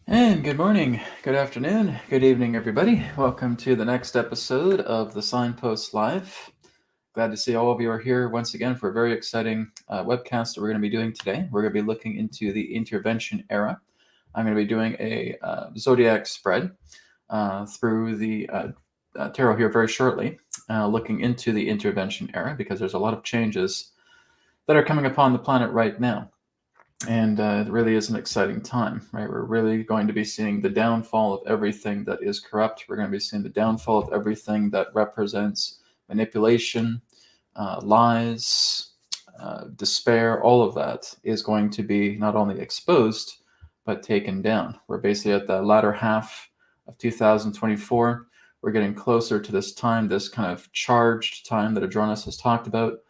And good morning, good afternoon, good evening, everybody. Welcome to the next episode of the Signposts Live. Glad to see all of you are here once again for a very exciting webcast that we're going to be doing today. We're going to be looking into the intervention era. I'm going to be doing a Zodiac Spread through the tarot here very shortly, looking into the intervention era because there's a lot of changes that are coming upon the planet right now. And it really is an exciting time, right? We're really going to be seeing the downfall of everything that is corrupt. We're going to be seeing the downfall of everything that represents manipulation, lies, despair. All of that is going to be not only exposed, but taken down. We're basically at the latter half of 2024. We're getting closer to this time, this kind of charged time that Adronis has talked about,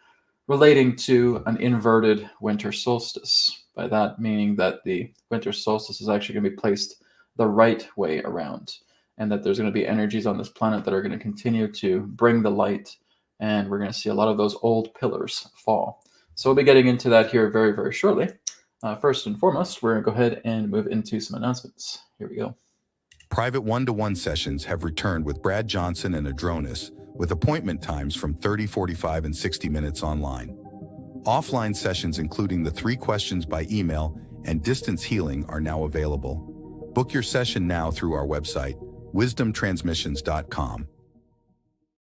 relating to an inverted winter solstice. By that meaning that the winter solstice is actually going to be placed the right way around, and that there's going to be energies on this planet that are going to continue to bring the light, and we're going to see a lot of those old pillars fall. So we'll be getting into that here very, very shortly. First and foremost, we're going to go ahead and move into some announcements. Here we go. Private one-to-one sessions have returned with Brad Johnson and Adronis, with appointment times from 30, 45, and 60 minutes online. Offline sessions including the 3 questions by email and distance healing are now available. Book your session now through our website, wisdomtransmissions.com.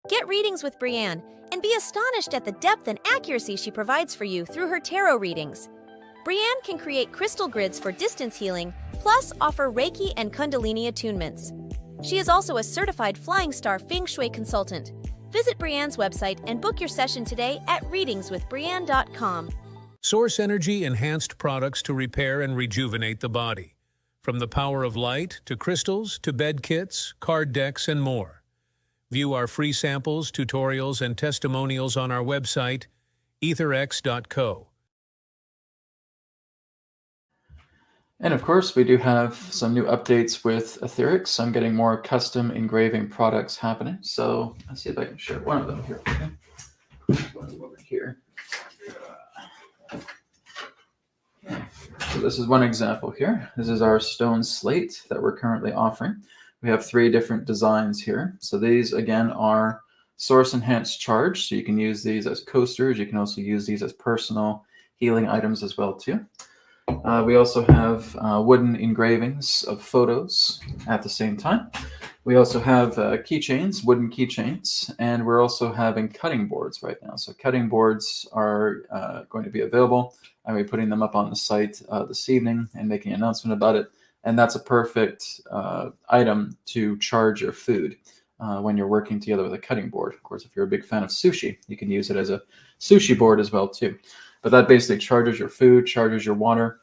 Get readings with Breanne and be astonished at the depth and accuracy she provides for you through her tarot readings. Breanne can create crystal grids for distance healing, plus offer Reiki and Kundalini attunements. She is also a certified Flying Star Feng Shui consultant. Visit Breanne's website and book your session today at readingswithbreanne.com. Source Energy enhanced products to repair and rejuvenate the body. From the power of light to crystals to bed kits, card decks, and more. View our free samples, tutorials, and testimonials on our website, AetherX.co. And of course, we do have some new updates with AetherX. I'm getting more custom engraving products happening. So let's see if I can share one of them here. Okay. One over here. So this is one example here. This is our stone slate that we're currently offering. We have 3 different designs here. So these, again, are source enhanced charge. So you can use these as coasters. You can also use these as personal healing items as well, too. We also have wooden engravings of photos at the same time. We also have keychains, wooden keychains, and we're also having cutting boards right now. So cutting boards are going to be available. I'll be putting them up on the site this evening and making an announcement about it. And that's a perfect item to charge your food when you're working together with a cutting board. Of course, if you're a big fan of sushi, you can use it as a sushi board as well too. But that basically charges your food, charges your water,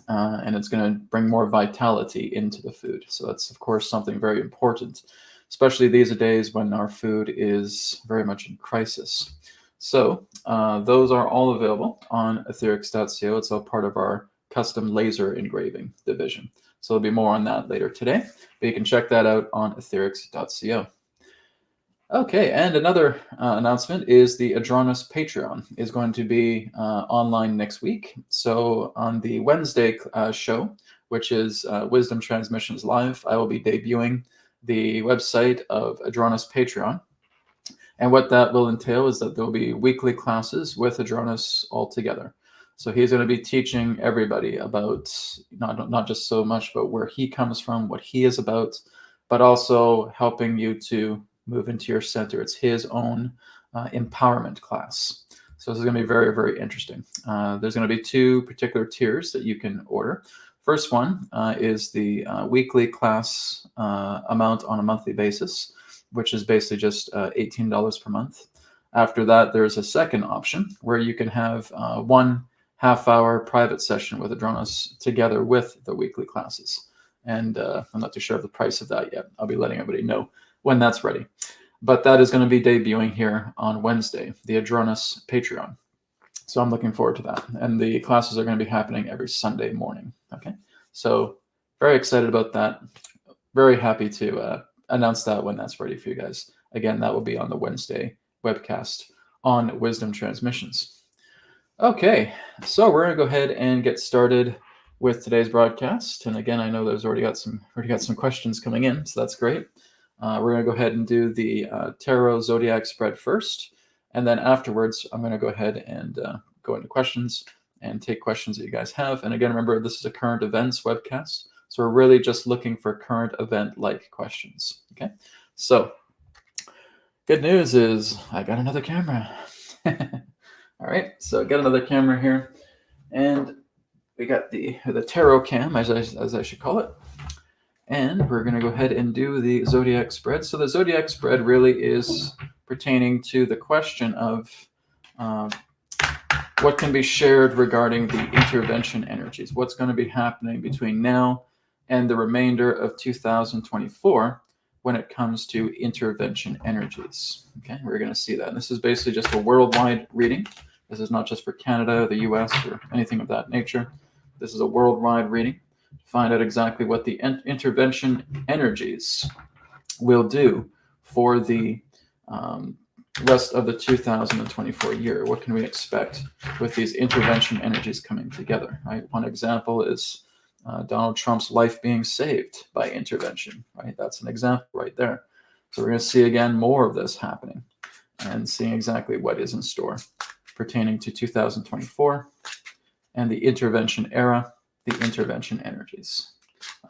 and it's going to bring more vitality into the food. So that's, of course, something very important, especially these days when our food is very much in crisis. So those are all available on AetherX.co. It's all part of our custom laser engraving division. So there'll be more on that later today, but you can check that out on AetherX.co. Okay, and another announcement is the Adronis Patreon is going to be online next week. So on the Wednesday show, which is Wisdom Transmissions Live, I will be debuting the website of Adronis Patreon. And what that will entail is that there'll be weekly classes with Adronis all together. So he's going to be teaching everybody about not just so much about where he comes from, what he is about, but also helping you to move into your center. It's his own empowerment class. So this is going to be very, very interesting. There's going to be two particular tiers that you can order. First one is the weekly class amount on a monthly basis, which is basically just $18 per month. After that, there's a second option where you can have 1 half-hour private session with Adronis together with the weekly classes. And I'm not too sure of the price of that yet. I'll be letting everybody know when that's ready. But that is going to be debuting here on Wednesday, the Adronis Patreon. So I'm looking forward to that. And the classes are going to be happening every Sunday morning. Okay, so very excited about that. Very happy to announce that when that's ready for you guys. Again, that will be on the Wednesday webcast on Wisdom Transmissions. Okay, so we're going to go ahead and get started with today's broadcast. And again, I know there's already got some questions coming in, so that's great. We're going to go ahead and do the Tarot Zodiac Spread first. And then afterwards, I'm going to go ahead and go into questions and take questions that you guys have. And again, remember, this is a current events webcast. So we're really just looking for current event-like questions. Okay, so good news is I got another camera. All right, so I got another camera here. And we got the tarot cam, as I should call it. And we're going to go ahead and do the Zodiac Spread. So the Zodiac Spread really is pertaining to the question of what can be shared regarding the intervention energies. What's going to be happening between now and the remainder of 2024 when it comes to intervention energies. Okay, we're going to see that. And this is basically just a worldwide reading. This is not just for Canada, the US, or anything of that nature. This is a worldwide reading. Find out exactly what the intervention energies will do for the rest of the 2024 year. What can we expect with these intervention energies coming together? Right. One example is Donald Trump's life being saved by intervention. Right. That's an example right there. So we're going to see again more of this happening and seeing exactly what is in store pertaining to 2024 and the intervention era, the intervention energies.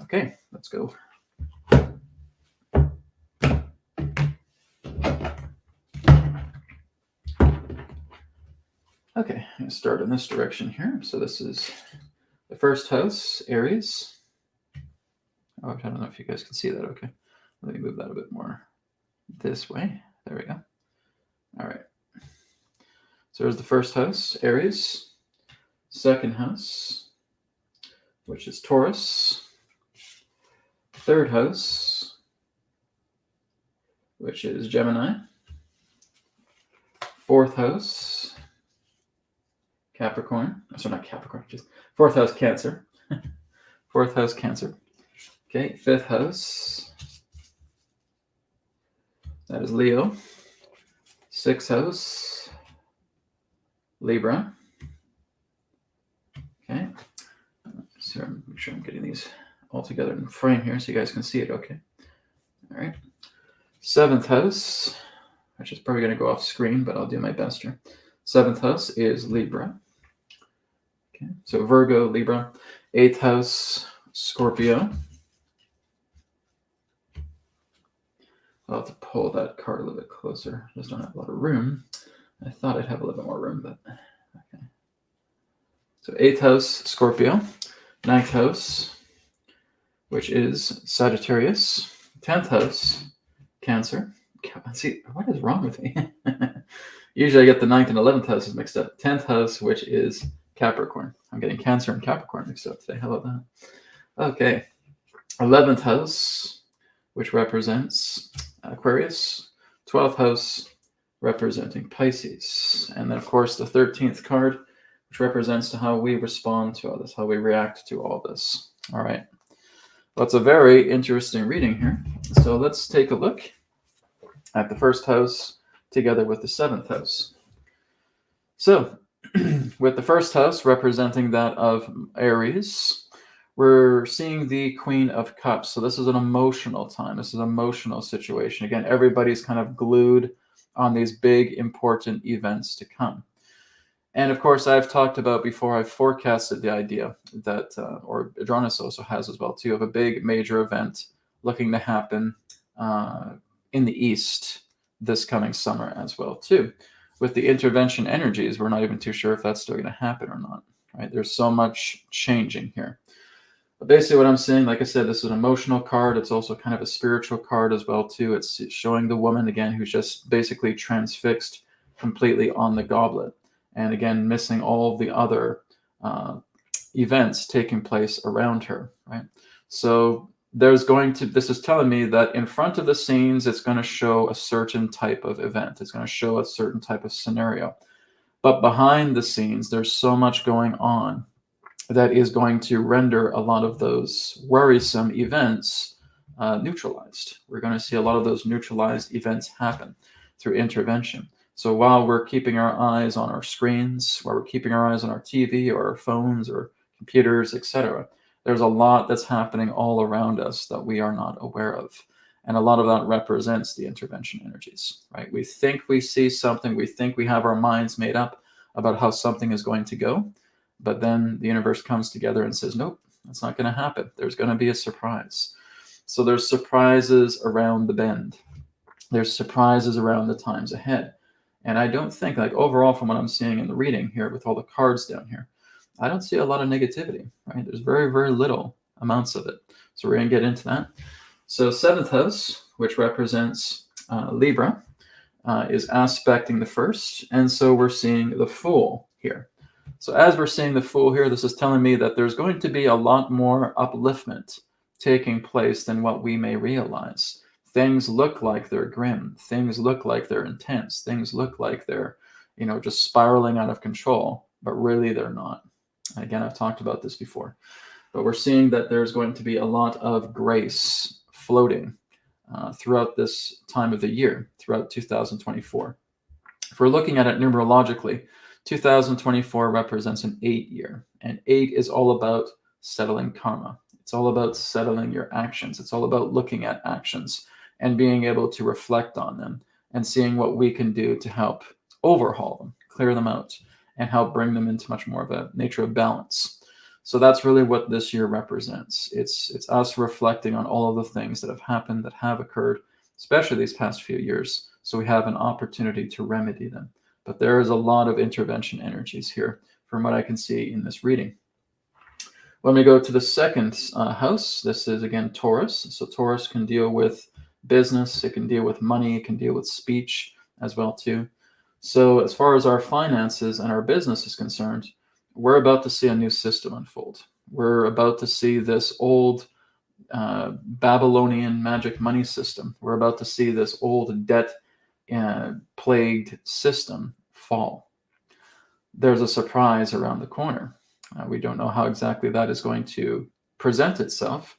Okay, let's go. Okay, I'm going to start in this direction here. So this is the first house, Aries. Oh, I don't know if you guys can see that. Okay, let me move that a bit more this way. There we go. All right. So there's the first house, Aries. Second house, which is Taurus. Third house, which is Gemini. Fourth house, Capricorn. Sorry, not Capricorn, just fourth house, Cancer. Fourth house, Cancer. Okay, fifth house, that is Leo. Sixth house, Libra. Okay, so make sure I'm getting these all together in frame here so you guys can see it okay. All right, seventh house, which is probably going to go off screen, but I'll do my best here. Seventh house is Libra. Okay, so Virgo, Libra. Eighth house, Scorpio. I'll have to pull that card a little bit closer. Just don't have a lot of room. I thought I'd have a little bit more room, but okay. So 8th house, Scorpio. 9th house, which is Sagittarius. 10th house, Cancer. See, what is wrong with me? Usually I get the 9th and 11th houses mixed up. 10th house, which is Capricorn. I'm getting Cancer and Capricorn mixed up today. How about that? Okay. 11th house, which represents Aquarius. 12th house, representing Pisces. And then, of course, the 13th card, which represents how we respond to all this, how we react to all this. All right. Well, it's a very interesting reading here. So let's take a look at the 1st house together with the 7th house. So with the 1st house representing that of Aries, we're seeing the Queen of Cups. So this is an emotional time. This is an emotional situation. Again, everybody's kind of glued on these big, important events to come. And of course, I've talked about before, I've forecasted the idea that, or Adronis also has as well too, of a big major event looking to happen in the East this coming summer as well too. With the intervention energies, we're not even too sure if that's still going to happen or not, right? There's so much changing here. But basically what I'm saying, like I said, this is an emotional card. It's also kind of a spiritual card as well too. It's showing the woman again who's just basically transfixed completely on the goblet. And again, missing all the other events taking place around her, right? So this is telling me that in front of the scenes, it's going to show a certain type of event. It's going to show a certain type of scenario. But behind the scenes, there's so much going on that is going to render a lot of those worrisome events neutralized. We're going to see a lot of those neutralized events happen through intervention. So while we're keeping our eyes on our screens, while we're keeping our eyes on our TV or our phones or computers, etc., there's a lot that's happening all around us that we are not aware of. And a lot of that represents the intervention energies, right? We think we see something, we think we have our minds made up about how something is going to go, but then the universe comes together and says, nope, that's not going to happen. There's going to be a surprise. So there's surprises around the bend. There's surprises around the times ahead. And I don't think, like overall from what I'm seeing in the reading here with all the cards down here, I don't see a lot of negativity, right? There's very, very little amounts of it. So we're going to get into that. So 7th house, which represents Libra, is aspecting the 1st. And so we're seeing the Fool here. So as we're seeing the Fool here, this is telling me that there's going to be a lot more upliftment taking place than what we may realize. Things look like they're grim. Things look like they're intense. Things look like they're, just spiraling out of control, but really they're not. And again, I've talked about this before, but we're seeing that there's going to be a lot of grace floating throughout this time of the year, throughout 2024. If we're looking at it numerologically, 2024 represents an 8 year, and 8 is all about settling karma. It's all about settling your actions. It's all about looking at actions and being able to reflect on them and seeing what we can do to help overhaul them, clear them out, and help bring them into much more of a nature of balance. So that's really what this year represents. It's us reflecting on all of the things that have happened, that have occurred, especially these past few years, so we have an opportunity to remedy them. But there is a lot of intervention energies here from what I can see in this reading. When we go to the 2nd house, this is again Taurus. So Taurus can deal with business, it can deal with money, it can deal with speech as well too. So as far as our finances and our business is concerned, we're about to see a new system unfold. We're about to see this old Babylonian magic money system. We're about to see this old debt plagued system fall. There's a surprise around the corner. We don't know how exactly that is going to present itself,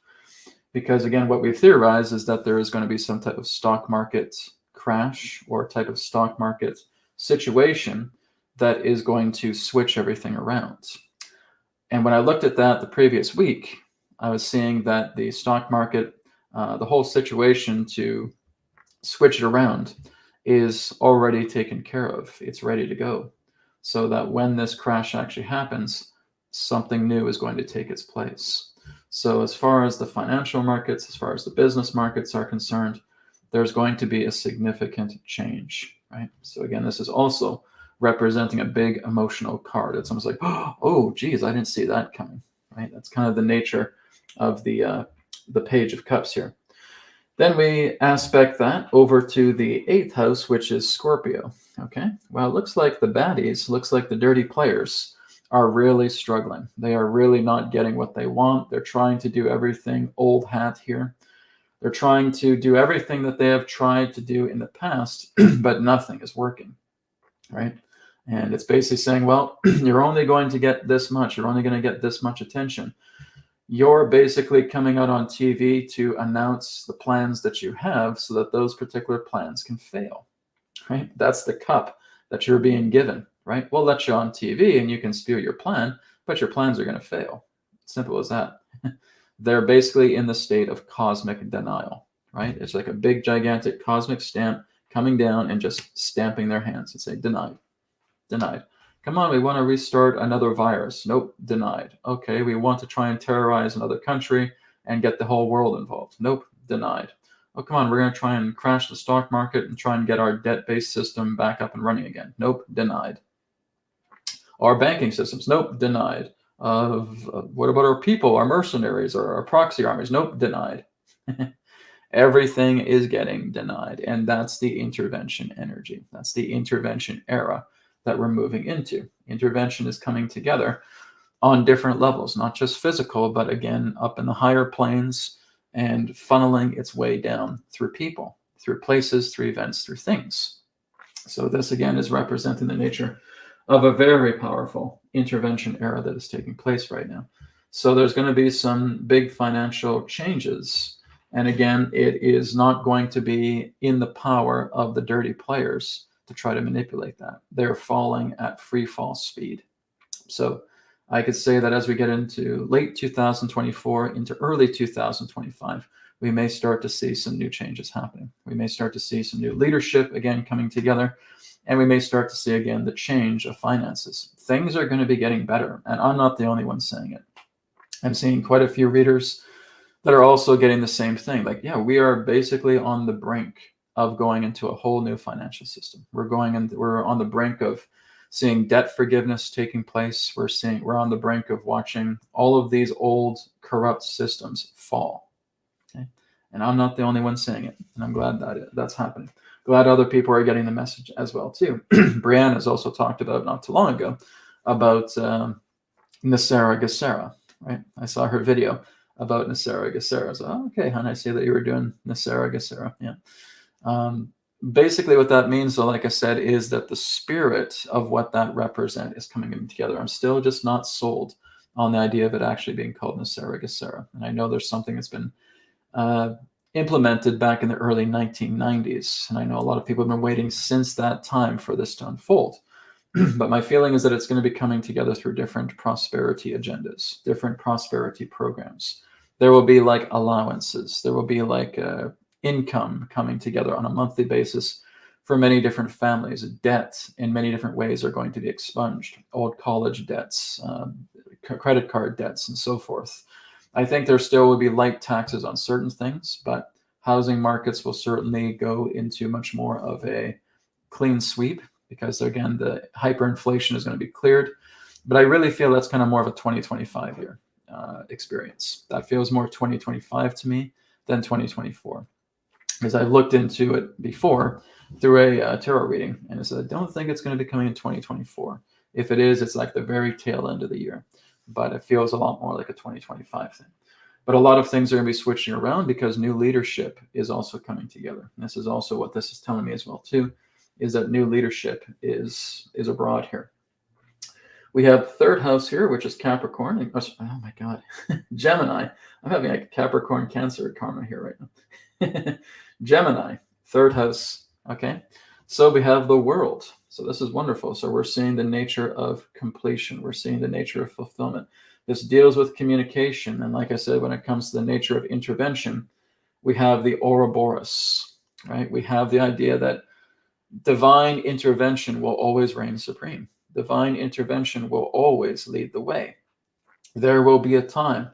because again, what we've theorized is that there is going to be some type of stock market crash or type of stock market situation that is going to switch everything around. And when I looked at that the previous week, I was seeing that the stock market, the whole situation to switch it around is already taken care of. It's ready to go. So that when this crash actually happens, something new is going to take its place. So as far as the financial markets, as far as the business markets are concerned, there's going to be a significant change, right? So again, this is also representing a big emotional card. It's almost like, oh, geez, I didn't see that coming, right? That's kind of the nature of the Page of Cups here. Then we aspect that over to the 8th house, which is Scorpio. Okay, well, it looks like the baddies, looks like the dirty players are really struggling. They are really not getting what they want. They're trying to do everything old hat here. They're trying to do everything that they have tried to do in the past, but nothing is working, right? And it's basically saying, well, you're only going to get this much. You're only going to get this much attention. You're basically coming out on TV to announce the plans that you have so that those particular plans can fail, right? That's the cup that you're being given, right? We'll let you on TV and you can spew your plan, but your plans are going to fail. Simple as that. They're basically in the state of cosmic denial, right? It's like a big, gigantic cosmic stamp coming down and just stamping their hands and saying, denied, denied. Come on, we want to restart another virus. Nope, denied. Okay, we want to try and terrorize another country and get the whole world involved. Nope, denied. Oh, come on, we're going to try and crash the stock market and try and get our debt-based system back up and running again. Nope, denied. Our banking systems. Nope, denied. What about our people, our mercenaries, or our proxy armies? Nope, denied. Everything is getting denied, and that's the intervention energy. That's the intervention era that we're moving into. Intervention is coming together on different levels, not just physical, but again, up in the higher planes and funneling its way down through people, through places, through events, through things. So this again is representing the nature of a very powerful intervention era that is taking place right now. So there's going to be some big financial changes. And again, it is not going to be in the power of the dirty players to try to manipulate that. They're falling at free fall speed. So I could say that as we get into late 2024 into early 2025, we may start to see some new changes happening. We may start to see some new leadership again coming together, and we may start to see again the change of finances. Things are going to be getting better, and I'm not the only one saying it. I'm seeing quite a few readers that are also getting the same thing. Like, yeah, we are basically on the brink of going into a whole new financial system. We're on the brink of seeing debt forgiveness taking place. We're on the brink of watching all of these old corrupt systems fall. Okay? And I'm not the only one saying it, and I'm glad that that's happening. Glad other people are getting the message as well too. Breanne has also talked about not too long ago about Nasera Gesera, right? I saw her video about Nasera Gesera. So, oh, okay, hon, I see that you were doing Nasera Gesera. Yeah. Basically what that means, though, like I said, is that the spirit of what that represents is coming in together. I'm still just not sold on the idea of it actually being called Nasera Gesera. And I know there's something that's been implemented back in the early 1990s. And I know a lot of people have been waiting since that time for this to unfold. But my feeling is that it's going to be coming together through different prosperity agendas, different prosperity programs. There will be like allowances. There will be like income coming together on a monthly basis for many different families. Debt in many different ways are going to be expunged. Old college debts, credit card debts, and so forth. I think there still will be light taxes on certain things, but housing markets will certainly go into much more of a clean sweep because, again, the hyperinflation is going to be cleared. But I really feel that's kind of more of a 2025 year experience. That feels more 2025 to me than 2024. Because I've looked into it before through a tarot reading, and I said, I don't think it's going to be coming in 2024. If it is, it's like the very tail end of the year. But it feels a lot more like a 2025 thing. But a lot of things are going to be switching around because new leadership is also coming together. And this is also what this is telling me as well, too, is that new leadership is abroad here. We have third house here, which is Capricorn. Oh my God, Gemini. I'm having a Capricorn Cancer karma here right now. Gemini, third house. Okay, so we have the world. So this is wonderful. So we're seeing the nature of completion. We're seeing the nature of fulfillment. This deals with communication. And like I said, when it comes to the nature of intervention, we have the Ouroboros, right? We have the idea that divine intervention will always reign supreme. Divine intervention will always lead the way. There will be a time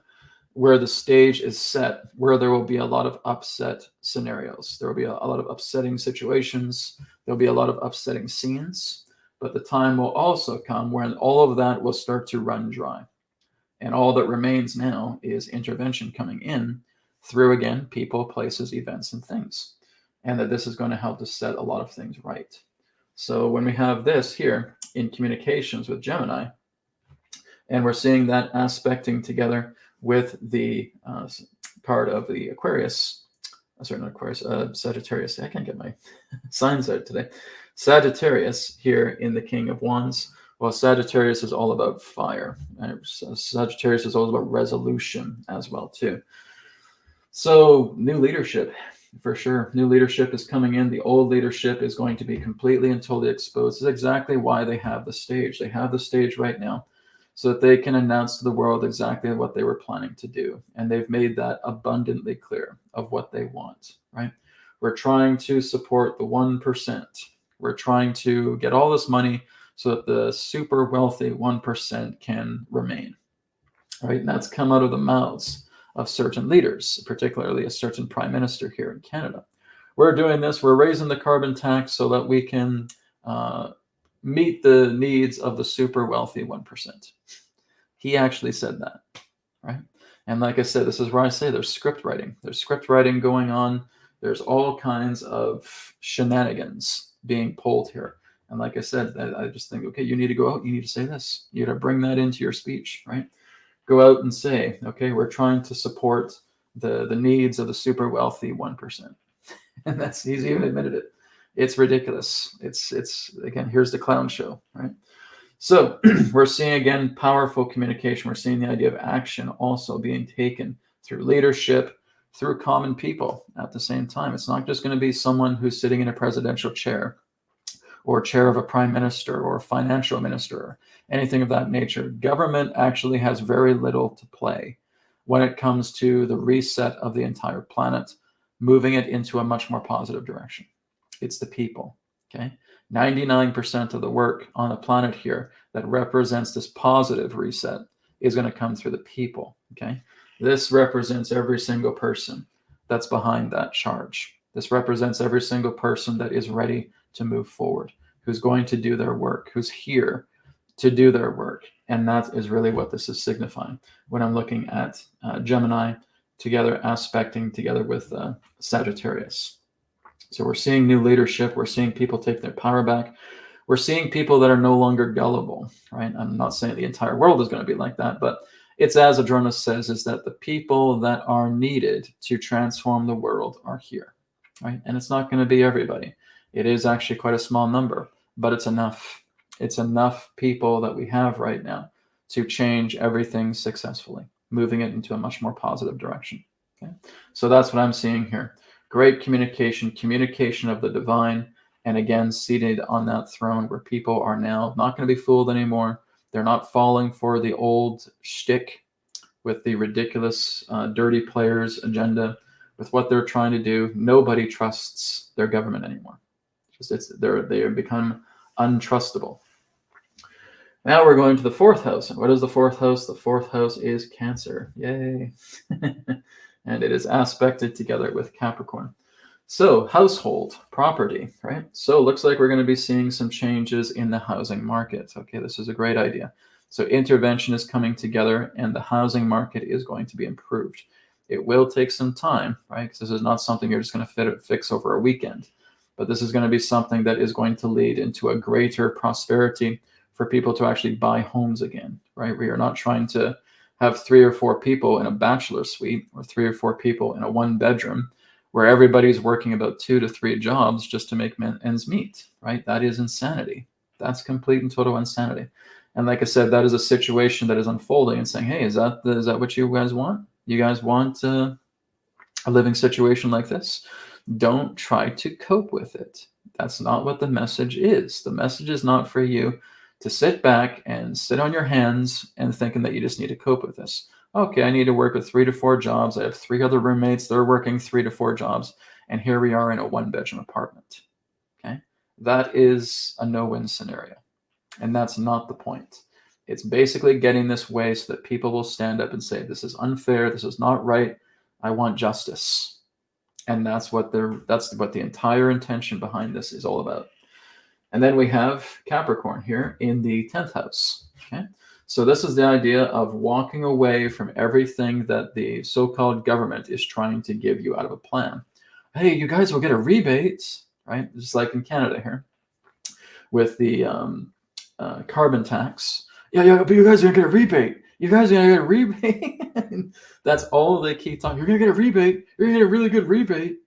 where the stage is set, where there will be a lot of upset scenarios. There will be a lot of upsetting situations. There'll be a lot of upsetting scenes. But the time will also come when all of that will start to run dry. And all that remains now is intervention coming in through, again, people, places, events, and things. And that this is going to help to set a lot of things right. So when we have this here in communications with Gemini, and we're seeing that aspecting together with the part of the Aquarius, Sagittarius. I can't get my signs out today. Sagittarius here in the King of Wands. Well, Sagittarius is all about fire. Sagittarius is all about resolution as well too. So new leadership, for sure. New leadership is coming in. The old leadership is going to be completely and totally exposed. This is exactly why they have the stage. They have the stage right now so that they can announce to the world exactly what they were planning to do. And they've made that abundantly clear of what they want, right? We're trying to support the 1%. We're trying to get all this money so that the super wealthy 1% can remain, right? And that's come out of the mouths of certain leaders, particularly a certain prime minister here in Canada. We're doing this. We're raising the carbon tax so that we can meet the needs of the super wealthy 1%. He actually said that, right? And like I said, this is where I say there's script writing. There's script writing going on. There's all kinds of shenanigans being pulled here. And like I said, I just think, okay, you need to go out. You need to say this. You got to bring that into your speech, right? Go out and say, okay, we're trying to support the needs of the super wealthy 1%. And he's even admitted it. It's ridiculous. It's again, here's the clown show, right? So we're seeing, again, powerful communication. We're seeing the idea of action also being taken through leadership, through common people at the same time. It's not just going to be someone who's sitting in a presidential chair or chair of a prime minister or a financial minister or anything of that nature. Government actually has very little to play when it comes to the reset of the entire planet, moving it into a much more positive direction. It's the people, okay? 99% of the work on the planet here that represents this positive reset is going to come through the people, okay? This represents every single person that's behind that charge. This represents every single person that is ready to move forward, who's going to do their work, who's here to do their work. And that is really what this is signifying when I'm looking at Gemini together, aspecting together with Sagittarius. So we're seeing new leadership. We're seeing people take their power back. We're seeing people that are no longer gullible, right? I'm not saying the entire world is going to be like that, but it's as Adronis says, is that the people that are needed to transform the world are here, right? And it's not going to be everybody. It is actually quite a small number, but it's enough. It's enough people that we have right now to change everything successfully, moving it into a much more positive direction. Okay? So that's what I'm seeing here. Great communication of the divine, and again, seated on that throne where people are now not going to be fooled anymore. They're not falling for the old shtick with the ridiculous, dirty players agenda, with what they're trying to do. Nobody trusts their government anymore. They have become untrustable. Now we're going to the fourth house. And what is the fourth house? The fourth house is Cancer. Yay. And it is aspected together with Capricorn. So household, property, right? So it looks like we're going to be seeing some changes in the housing market. Okay, this is a great idea. So intervention is coming together and the housing market is going to be improved. It will take some time, right? Because this is not something you're just going to fix over a weekend. But this is going to be something that is going to lead into a greater prosperity for people to actually buy homes again, right? We are not trying to have 3 or 4 people in a bachelor suite or 3 or 4 people in a 1-bedroom where everybody's working about 2 to 3 jobs just to make ends meet, right? That is insanity. That's complete and total insanity. And like I said, that is a situation that is unfolding and saying, hey, is that what you guys want? You guys want a living situation like this? Don't try to cope with it. That's not what the message is. The message is not for you to sit back and sit on your hands and thinking that you just need to cope with this. Okay, I need to work with 3 to 4 jobs. I have 3 other roommates. They're working 3 to 4 jobs. And here we are in a 1-bedroom apartment. Okay, that is a no-win scenario. And that's not the point. It's basically getting this way so that people will stand up and say, this is unfair, this is not right, I want justice. And that's what the entire intention behind this is all about. And then we have Capricorn here in the 10th house. Okay, so this is the idea of walking away from everything that the so-called government is trying to give you out of a plan. Hey, you guys will get a rebate, right? Just like in Canada here with the carbon tax. Yeah, but you guys are gonna get a rebate. You guys are gonna get a rebate. That's all they keep talking. You're gonna get a rebate. You're gonna get a really good rebate.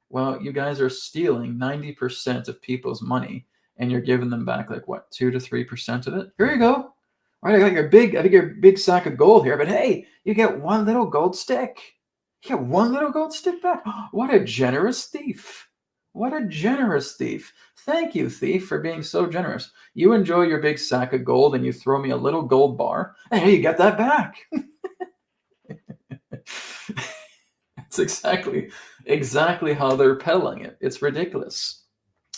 Well, you guys are stealing 90% of people's money, and you're giving them back like what, 2 to 3% of it. Here you go. All right, I got your big sack of gold here, but hey, you get one little gold stick. You get one little gold stick back. What a generous thief. What a generous thief. Thank you, thief, for being so generous. You enjoy your big sack of gold and you throw me a little gold bar. And hey, you get that back. It's exactly how they're peddling it. It's ridiculous.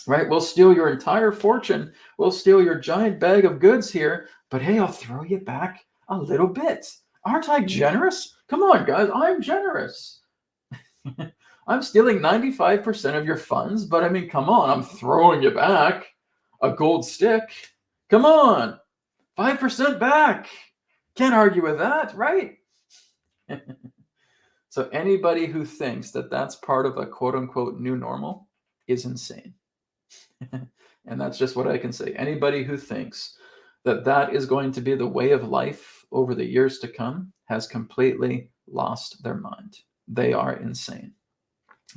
Right? We'll steal your entire fortune. We'll steal your giant bag of goods here. But hey, I'll throw you back a little bit. Aren't I generous? Come on, guys. I'm generous. I'm stealing 95% of your funds, but I mean, come on, I'm throwing you back a gold stick. Come on, 5% back. Can't argue with that, right? So anybody who thinks that that's part of a quote-unquote new normal is insane. And that's just what I can say. Anybody who thinks that that is going to be the way of life over the years to come has completely lost their mind. They are insane.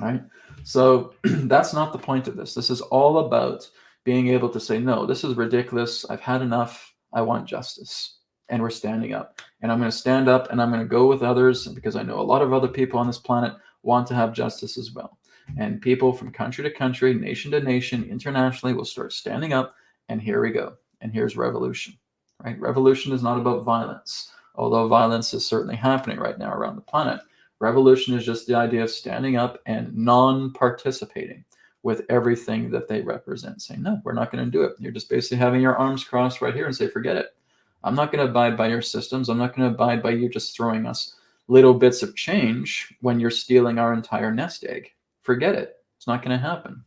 Right? So that's not the point of this. This is all about being able to say, no, this is ridiculous. I've had enough. I want justice. And we're standing up. And I'm going to stand up and I'm going to go with others because I know a lot of other people on this planet want to have justice as well. And people from country to country, nation to nation, internationally will start standing up. And here we go. And here's revolution. Right? Revolution is not about violence, although violence is certainly happening right now around the planet. Revolution is just the idea of standing up and non-participating with everything that they represent, saying, no, we're not going to do it. You're just basically having your arms crossed right here and say, forget it. I'm not going to abide by your systems. I'm not going to abide by you just throwing us little bits of change when you're stealing our entire nest egg. Forget it. It's not going to happen,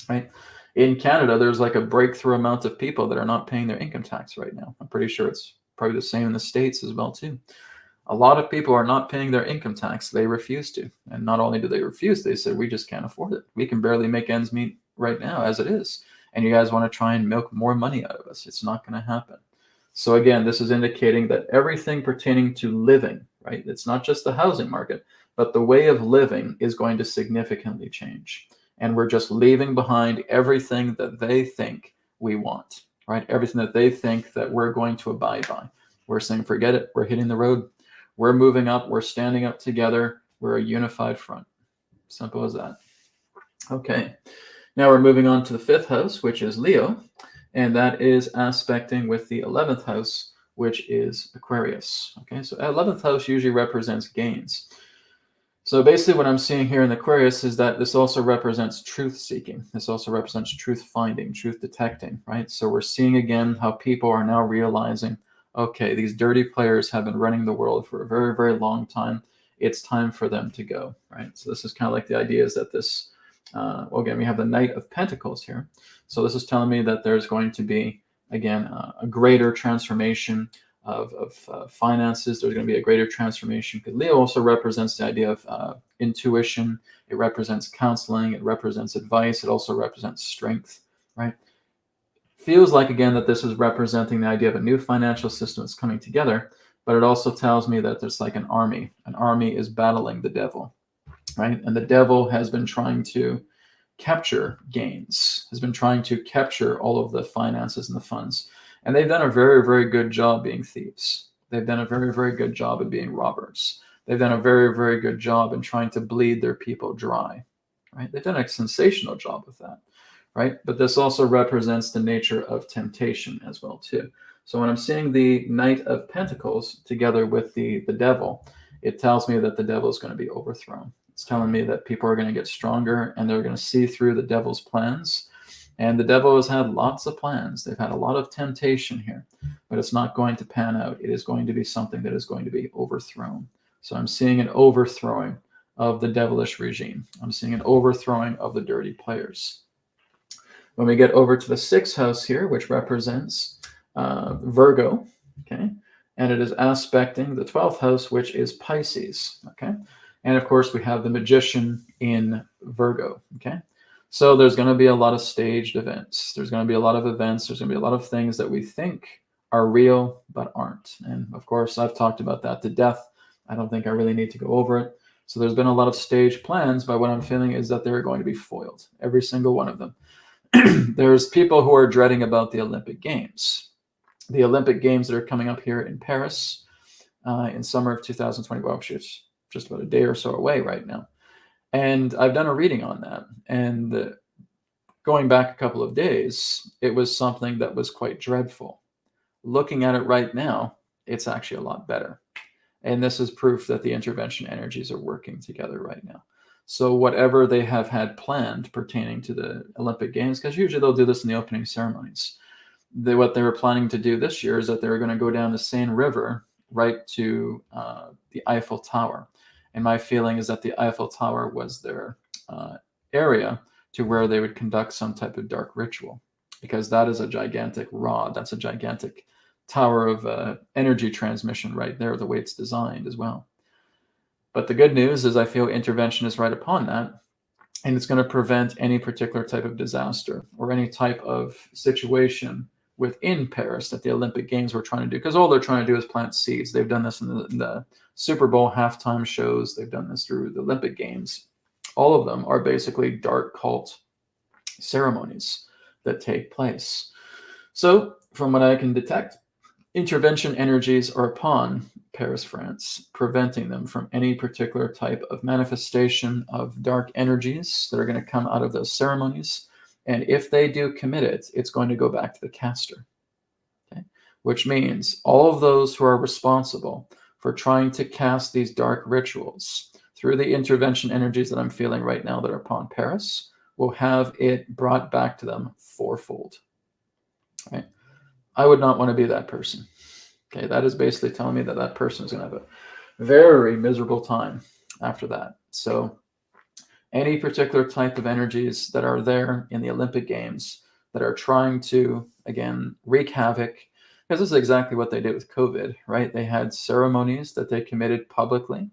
right? In Canada, there's like a breakthrough amount of people that are not paying their income tax right now. I'm pretty sure it's probably the same in the States as well, too. A lot of people are not paying their income tax. They refuse to. And not only do they refuse, they say, we just can't afford it. We can barely make ends meet right now as it is. And you guys want to try and milk more money out of us. It's not going to happen. So again, this is indicating that everything pertaining to living, right? It's not just the housing market, but the way of living is going to significantly change. And we're just leaving behind everything that they think we want, right? Everything that they think that we're going to abide by. We're saying, forget it. We're hitting the road. We're moving up. We're standing up together. We're a unified front. Simple as that. Okay. Now we're moving on to the 5th house, which is Leo. And that is aspecting with the 11th house, which is Aquarius. Okay. So 11th house usually represents gains. So basically what I'm seeing here in Aquarius is that this also represents truth seeking. This also represents truth finding, truth detecting, right? So we're seeing again how people are now realizing, okay, these dirty players have been running the world for a very, very long time. It's time for them to go, right? So this is kind of like the idea is that this, well, again, we have the Knight of Pentacles here. So this is telling me that there's going to be, again, a greater transformation of finances. There's going to be a greater transformation because Leo also represents the idea of intuition. It represents counseling. It represents advice. It also represents strength, right? Feels like, again, that this is representing the idea of a new financial system that's coming together, but it also tells me that there's like an army. An army is battling the devil, right? And the devil has been trying to capture gains, has been trying to capture all of the finances and the funds. And they've done a very, very good job being thieves. They've done a very, very good job of being robbers. They've done a very, very good job in trying to bleed their people dry, right? They've done a sensational job with that. Right? But this also represents the nature of temptation as well, too. So when I'm seeing the Knight of Pentacles together with the devil, it tells me that the devil is going to be overthrown. It's telling me that people are going to get stronger and they're going to see through the devil's plans And the devil has had lots of plans. They've had a lot of temptation here, but it's not going to pan out. It is going to be something that is going to be overthrown. So I'm seeing an overthrowing of the devilish regime. I'm seeing an overthrowing of the dirty players. When we get over to the 6th house here, which represents Virgo, okay, and it is aspecting the 12th house, which is Pisces, okay, and of course we have the Magician in Virgo, okay. So there's going to be a lot of staged events. There's going to be a lot of events. There's going to be a lot of things that we think are real but aren't. And of course, I've talked about that to death. I don't think I really need to go over it. So there's been a lot of staged plans, but what I'm feeling is that they're going to be foiled, every single one of them. There's people who are dreading about the Olympic Games. The Olympic Games that are coming up here in Paris in summer of 2020, well, actually it's just about a day or so away right now. And I've done a reading on that. And going back a couple of days, it was something that was quite dreadful. Looking at it right now, it's actually a lot better. And this is proof that the intervention energies are working together right now. So whatever they have had planned pertaining to the Olympic Games, because usually they'll do this in the opening ceremonies. What they were planning to do this year is that they were going to go down the Seine River right to the Eiffel Tower. And my feeling is that the Eiffel Tower was their area to where they would conduct some type of dark ritual, because that is a gigantic rod. That's a gigantic tower of energy transmission right there, the way it's designed as well. But the good news is I feel intervention is right upon that, and it's going to prevent any particular type of disaster or any type of situation within Paris that the Olympic Games were trying to do, because all they're trying to do is plant seeds. They've done this in the Super Bowl halftime shows. They've done this through the Olympic Games. All of them are basically dark cult ceremonies that take place. So from what I can detect, intervention energies are upon Paris, France, preventing them from any particular type of manifestation of dark energies that are going to come out of those ceremonies. And if they do commit it, it's going to go back to the caster. Okay? Which means all of those who are responsible for trying to cast these dark rituals through the intervention energies that I'm feeling right now that are upon Paris will have it brought back to them fourfold. Right? I would not want to be that person. Okay, that is basically telling me that that person is going to have a very miserable time after that. So any particular type of energies that are there in the Olympic Games that are trying to, again, wreak havoc, because this is exactly what they did with COVID, right? They had ceremonies that they committed publicly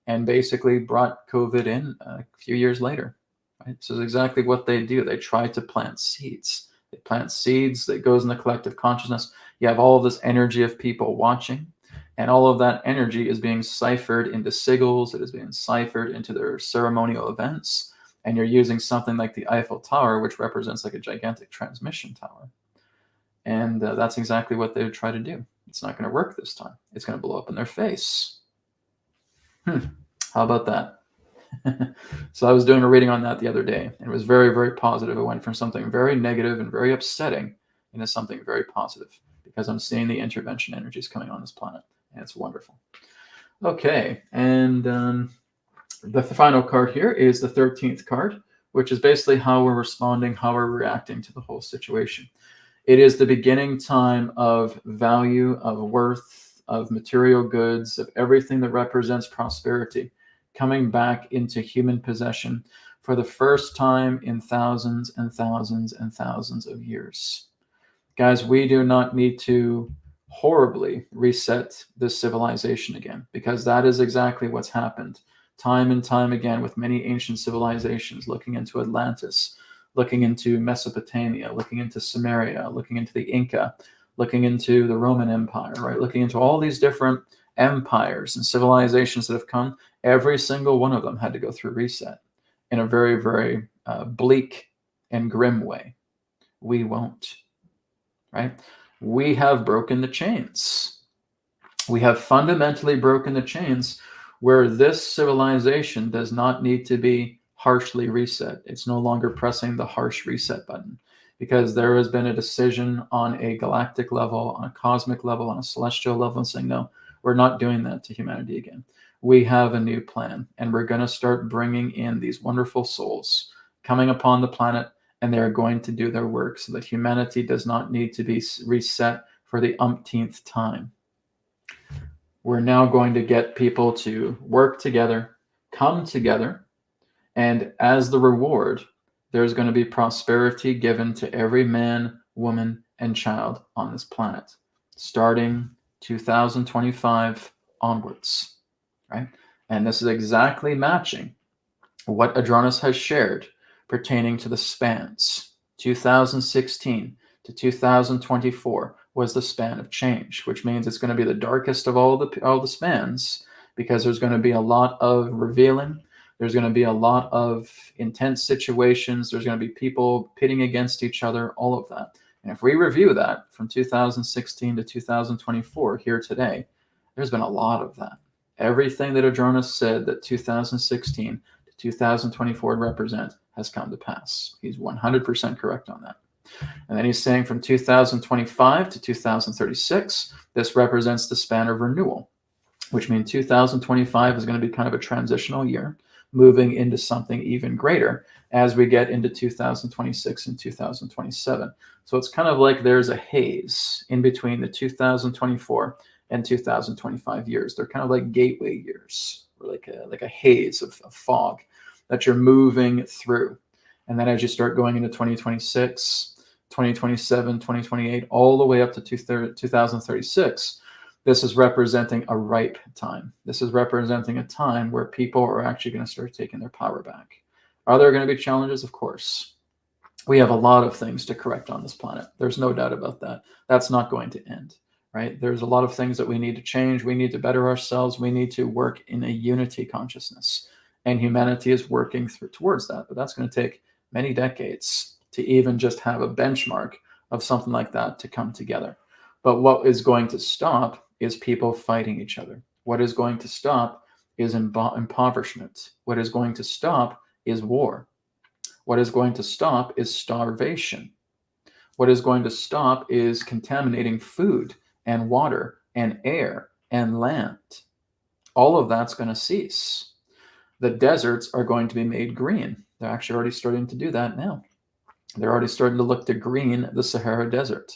and basically brought COVID in a few years later, right? So it's exactly what they do. They try to plant seeds. They plant seeds that goes in the collective consciousness. You have all of this energy of people watching, and all of that energy is being ciphered into sigils. It is being ciphered into their ceremonial events. And you're using something like the Eiffel Tower, which represents like a gigantic transmission tower. And that's exactly what they would try to do. It's not going to work this time. It's going to blow up in their face. How about that? So I was doing a reading on that the other day, and it was very, very positive. It went from something very negative and very upsetting into something very positive, because I'm seeing the intervention energies coming on this planet, and it's wonderful. Okay, and the final card here is the 13th card, which is basically how we're responding, how we're reacting to the whole situation. It is the beginning time of value, of worth, of material goods, of everything that represents prosperity coming back into human possession for the first time in thousands and thousands and thousands of years. Guys, we do not need to horribly reset this civilization again, because that is exactly what's happened time and time again with many ancient civilizations, looking into Atlantis, looking into Mesopotamia, looking into Samaria, looking into the Inca, looking into the Roman Empire, right? Looking into all these different empires and civilizations that have come. Every single one of them had to go through reset in a very, very bleak and grim way. We won't, right? We have broken the chains. We have fundamentally broken the chains where this civilization does not need to be harshly reset. It's no longer pressing the harsh reset button, because there has been a decision on a galactic level, on a cosmic level, on a celestial level, and saying, no, we're not doing that to humanity again. We have a new plan, and we're going to start bringing in these wonderful souls coming upon the planet and they're going to do their work so that humanity does not need to be reset for the umpteenth time. We're now going to get people to work together, come together, and as the reward, there's going to be prosperity given to every man, woman, and child on this planet, starting 2025 onwards, right? And this is exactly matching what Adronis has shared pertaining to the spans. 2016 to 2024 was the span of change, which means it's going to be the darkest of all the spans, because there's going to be a lot of revealing. There's going to be a lot of intense situations. There's going to be people pitting against each other, all of that. And if we review that from 2016 to 2024 here today, there's been a lot of that. Everything that Adronis said that 2016 to 2024 represent has come to pass. He's 100% correct on that. And then he's saying from 2025 to 2036, this represents the span of renewal, which means 2025 is going to be kind of a transitional year, moving into something even greater as we get into 2026 and 2027. So it's kind of like there's a haze in between the 2024 and 2025 years. They're kind of like gateway years, or like a haze of fog that you're moving through. And then as you start going into 2026, 2027, 2028, all the way up to 2036, this is representing a ripe time. This is representing a time where people are actually going to start taking their power back. Are there going to be challenges? Of course. We have a lot of things to correct on this planet. There's no doubt about that. That's not going to end, right? There's a lot of things that we need to change. We need to better ourselves. We need to work in a unity consciousness. And humanity is working towards that. But that's going to take many decades to even just have a benchmark of something like that to come together. But what is going to stop is people fighting each other. What is going to stop is impoverishment. What is going to stop is war. What is going to stop is starvation. What is going to stop is contaminating food and water and air and land. All of that's going to cease. The deserts are going to be made green. They're actually already starting to do that now. They're already starting to look to green the Sahara Desert,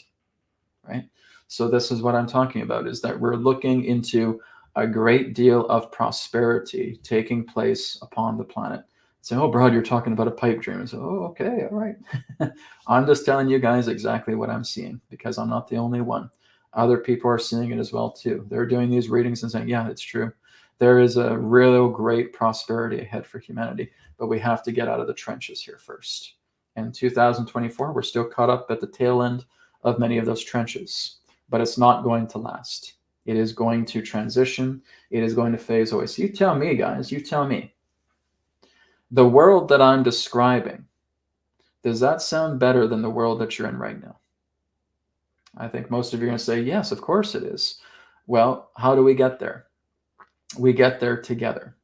right? So this is what I'm talking about, is that we're looking into a great deal of prosperity taking place upon the planet. So, oh, Brad, you're talking about a pipe dream. I say, oh, okay, all right. I'm just telling you guys exactly what I'm seeing, because I'm not the only one. Other people are seeing it as well, too. They're doing these readings and saying, yeah, it's true. There is a real great prosperity ahead for humanity, but we have to get out of the trenches here first. In 2024, we're still caught up at the tail end of many of those trenches, but it's not going to last. It is going to transition. It is going to phase away. So you tell me, guys, you tell me. The world that I'm describing, does that sound better than the world that you're in right now? I think most of you are going to say, yes, of course it is. Well, how do we get there? We get there together,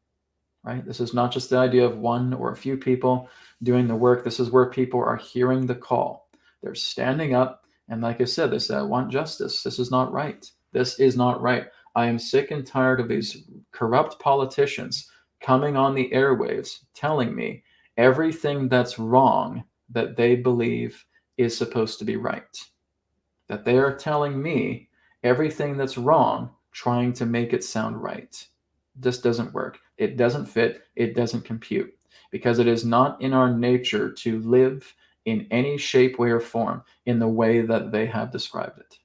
right? This is not just the idea of one or a few people doing the work. This is where people are hearing the call. They're standing up. And like I said, they say, I want justice. This is not right. This is not right. I am sick and tired of these corrupt politicians coming on the airwaves telling me everything that's wrong that they believe is supposed to be right. That they are telling me everything that's wrong, trying to make it sound right. This doesn't work. It doesn't fit. It doesn't compute, because it is not in our nature to live in any shape, way, or form in the way that they have described it.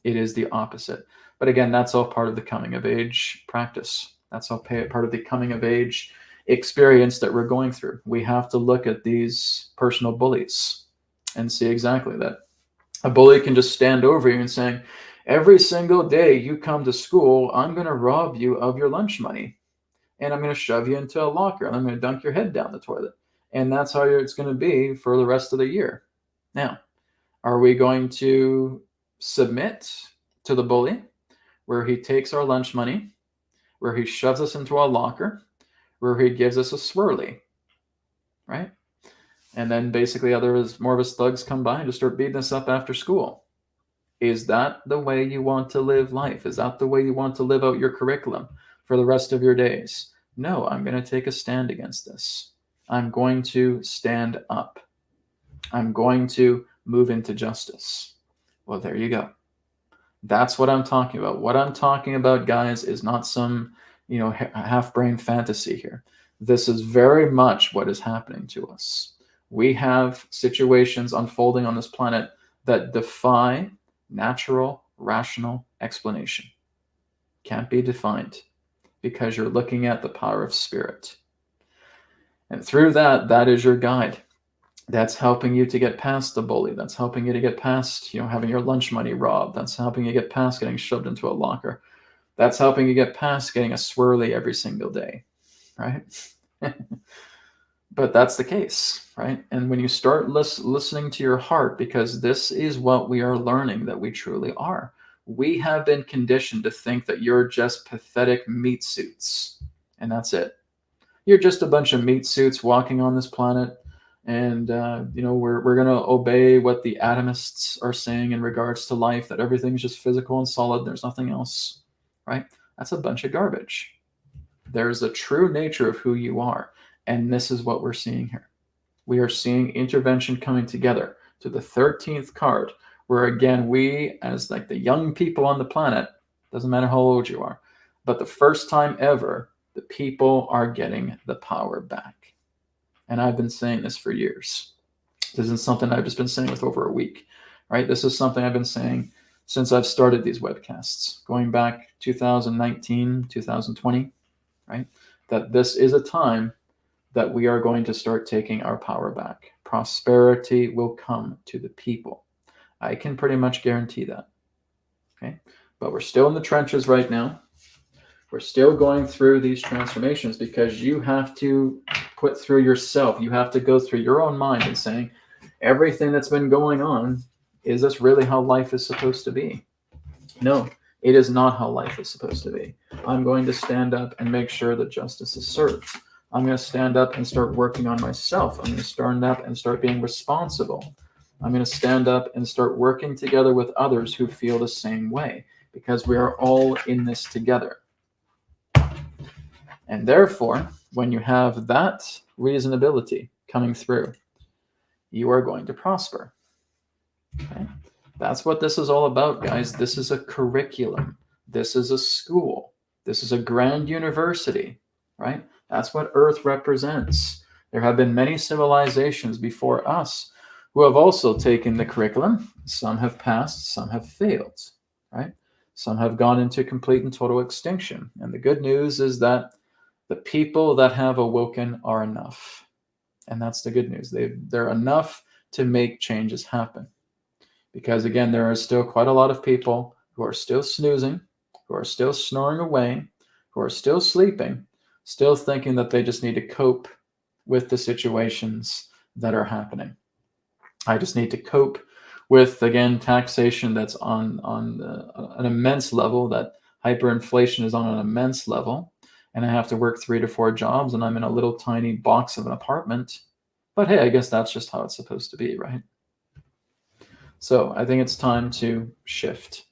It is the opposite. But again, that's all part of the coming of age practice. That's all part of the coming of age experience that we're going through. We have to look at these personal bullies and see exactly that. A bully can just stand over you and saying, every single day you come to school, I'm going to rob you of your lunch money. And I'm going to shove you into a locker. And I'm going to dunk your head down the toilet. And that's how it's going to be for the rest of the year. Now, are we going to submit to the bully, where he takes our lunch money, where he shoves us into a locker, where he gives us a swirly, right? And then basically more of his thugs come by and just start beating us up after school? Is that the way you want to live life? Is that the way you want to live out your curriculum for the rest of your days? No, I'm going to take a stand against this. I'm going to stand up. I'm going to move into justice. Well, there you go. That's what I'm talking about. What I'm talking about, guys, is not some, half-brain fantasy here. This is very much what is happening to us. We have situations unfolding on this planet that defy natural, rational explanation. Can't be defined because you're looking at the power of spirit. And through that, that is your guide. That's helping you to get past the bully. That's helping you to get past, having your lunch money robbed. That's helping you get past getting shoved into a locker. That's helping you get past getting a swirly every single day, right? But that's the case, right? And when you start listening to your heart, because this is what we are learning that we truly are. We have been conditioned to think that you're just pathetic meat suits, and that's it. You're just a bunch of meat suits walking on this planet. And, we're going to obey what the atomists are saying in regards to life, that everything's just physical and solid. There's nothing else, right? That's a bunch of garbage. There's a true nature of who you are. And this is what we're seeing here. We are seeing intervention coming together to the 13th card, where again, we as like the young people on the planet, doesn't matter how old you are, but the first time ever, the people are getting the power back. And I've been saying this for years. This isn't something I've just been saying with over a week, right? This is something I've been saying since I've started these webcasts, going back 2019, 2020, right? That this is a time that we are going to start taking our power back. Prosperity will come to the people. I can pretty much guarantee that, okay? But we're still in the trenches right now. We're still going through these transformations because you have to put through yourself. You have to go through your own mind and saying, everything that's been going on, is this really how life is supposed to be? No, it is not how life is supposed to be. I'm going to stand up and make sure that justice is served. I'm going to stand up and start working on myself. I'm going to stand up and start being responsible. I'm going to stand up and start working together with others who feel the same way, because we are all in this together. And therefore, when you have that reasonability coming through, you are going to prosper. Okay? That's what this is all about, guys. This is a curriculum. This is a school. This is a grand university, right? That's what Earth represents. There have been many civilizations before us who have also taken the curriculum. Some have passed, some have failed, right? Some have gone into complete and total extinction. And the good news is that the people that have awoken are enough. And that's the good news. They're enough to make changes happen. Because again, there are still quite a lot of people who are still snoozing, who are still snoring away, who are still sleeping, still thinking that they just need to cope with the situations that are happening. I just need to cope with, again, taxation that's on an immense level, that hyperinflation is on an immense level, and I have to work 3 to 4 jobs, and I'm in a little tiny box of an apartment. But hey, I guess that's just how it's supposed to be, right? So I think it's time to shift.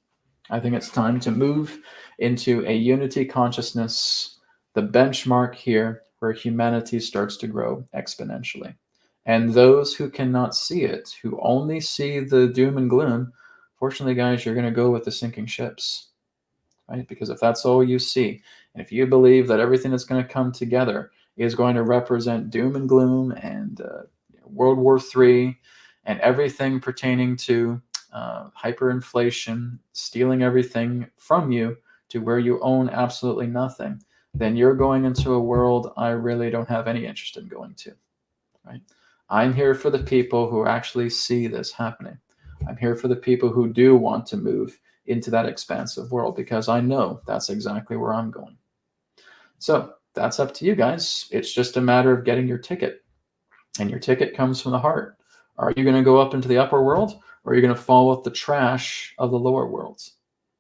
I think it's time to move into a unity consciousness, the benchmark here where humanity starts to grow exponentially. And those who cannot see it, who only see the doom and gloom, fortunately, guys, you're going to go with the sinking ships, right? Because if that's all you see, and if you believe that everything that's going to come together is going to represent doom and gloom and World War III and everything pertaining to hyperinflation, stealing everything from you to where you own absolutely nothing, then you're going into a world I really don't have any interest in going to, right? I'm here for the people who actually see this happening. I'm here for the people who do want to move into that expansive world, because I know that's exactly where I'm going. So that's up to you guys. It's just a matter of getting your ticket. And your ticket comes from the heart. Are you going to go up into the upper world, or are you going to fall with the trash of the lower worlds?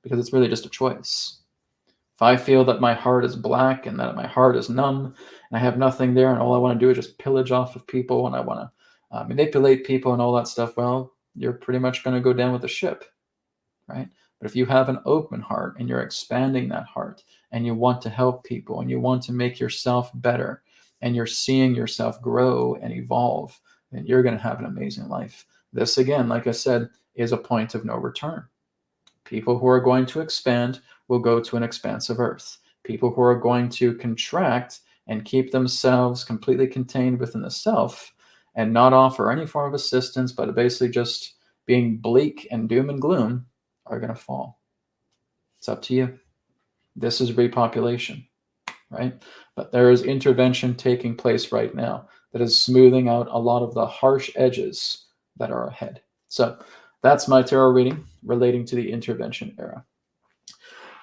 Because it's really just a choice. If I feel that my heart is black and that my heart is numb and I have nothing there and all I want to do is just pillage off of people and I want to manipulate people and all that stuff, well, you're pretty much going to go down with the ship, right? But if you have an open heart and you're expanding that heart and you want to help people and you want to make yourself better and you're seeing yourself grow and evolve, and you're going to have an amazing life. This, again, like I said, is a point of no return. People who are going to expand will go to an expansive earth. People who are going to contract and keep themselves completely contained within the self and not offer any form of assistance, but basically just being bleak and doom and gloom, are going to fall. It's up to you. This is repopulation, right? But there is intervention taking place right now that is smoothing out a lot of the harsh edges that are ahead. So that's my tarot reading relating to the intervention era.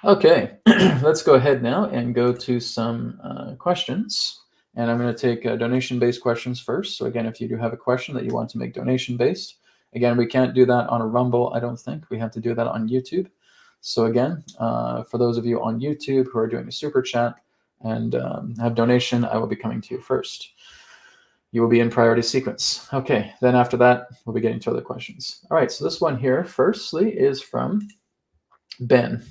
Okay, let's go ahead now and go to some questions. And I'm going to take donation-based questions first. So again, if you do have a question that you want to make donation-based, again, we can't do that on a Rumble, I don't think. We have to do that on YouTube. So again, for those of you on YouTube who are doing a super chat and have donation, I will be coming to you first. You will be in priority sequence. Okay, then after that, we'll be getting to other questions. All right, so this one here, firstly, is from Ben.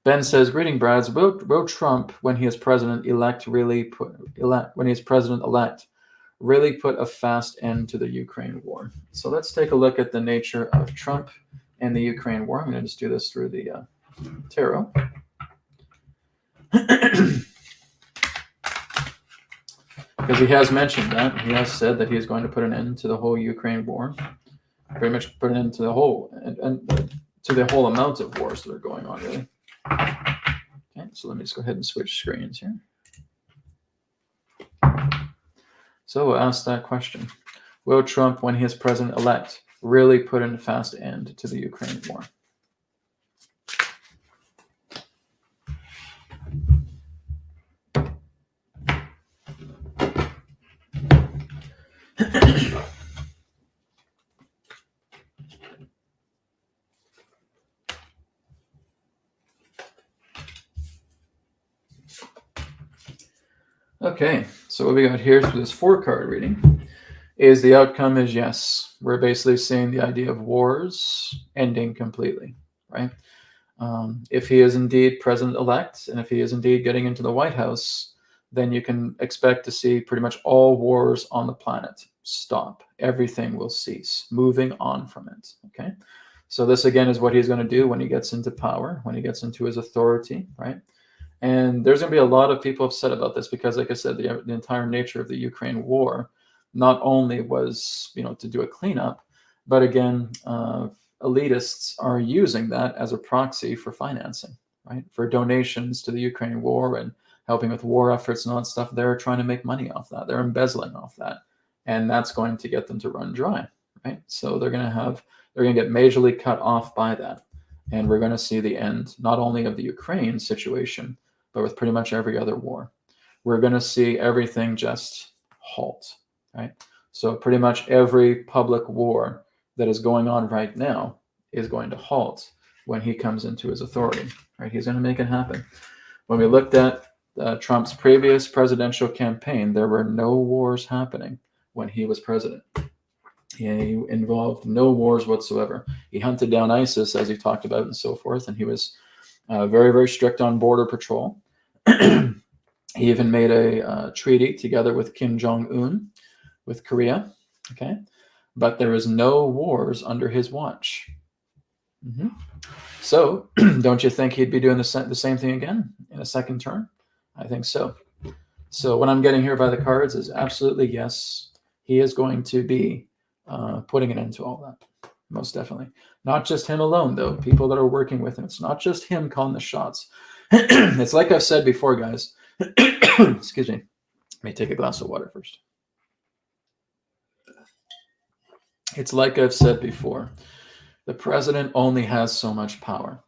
Ben says, "Greeting, Brads. Will Trump, when he is president-elect, really put a fast end to the Ukraine war?" So let's take a look at the nature of Trump and the Ukraine war. I'm going to just do this through the tarot. Because he has mentioned that. He has said that he is going to put an end to the whole Ukraine war. Pretty much put an end to the whole, and to the whole amount of wars that are going on, really. Okay, so let me just go ahead and switch screens here. So we'll ask that question. Will Trump, when he is president-elect, really put a fast end to the Ukraine war? Okay, so what we got here through this 4-card reading is the outcome is yes. We're basically seeing the idea of wars ending completely, right? If he is indeed president-elect, and if he is indeed getting into the White House, then you can expect to see pretty much all wars on the planet stop. Everything will cease, moving on from it, okay? So this, again, is what he's going to do when he gets into power, when he gets into his authority, right? And there's going to be a lot of people upset about this because, like I said, the entire nature of the Ukraine war not only was, to do a cleanup, but again, elitists are using that as a proxy for financing, right? For donations to the Ukraine war and helping with war efforts and all that stuff. They're trying to make money off that. They're embezzling off that. And that's going to get them to run dry, right? So they're going to get majorly cut off by that. And we're going to see the end, not only of the Ukraine situation, but with pretty much every other war. We're going to see everything just halt, right? So pretty much every public war that is going on right now is going to halt when he comes into his authority, right? He's going to make it happen. When we looked at Trump's previous presidential campaign, there were no wars happening when he was president. He involved no wars whatsoever. He hunted down ISIS, as he talked about, and so forth, and he was very, very strict on border patrol. He even made a treaty together with Kim Jong-un with Korea, okay? But there is no wars under his watch. So, don't you think he'd be doing the same thing again in a second term? I think so. So what I'm getting here by the cards is absolutely yes. He is going to be putting an end to all that, most definitely. Not just him alone, though. People that are working with him. It's not just him calling the shots. It's like I've said before, guys. Excuse me. Let me take a glass of water first. It's like I've said before. The president only has so much power.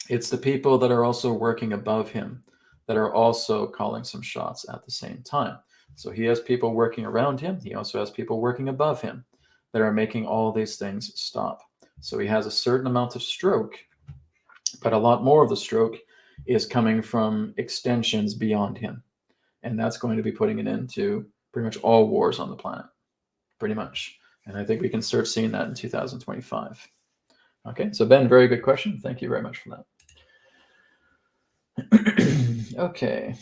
It's the people that are also working above him that are also calling some shots at the same time. So he has people working around him. He also has people working above him that are making all these things stop. So he has a certain amount of stroke, but a lot more of the stroke is coming from extensions beyond him. And that's going to be putting an end to pretty much all wars on the planet, pretty much. And I think we can start seeing that in 2025. Okay, so Ben, very good question. Thank you very much for that. Okay.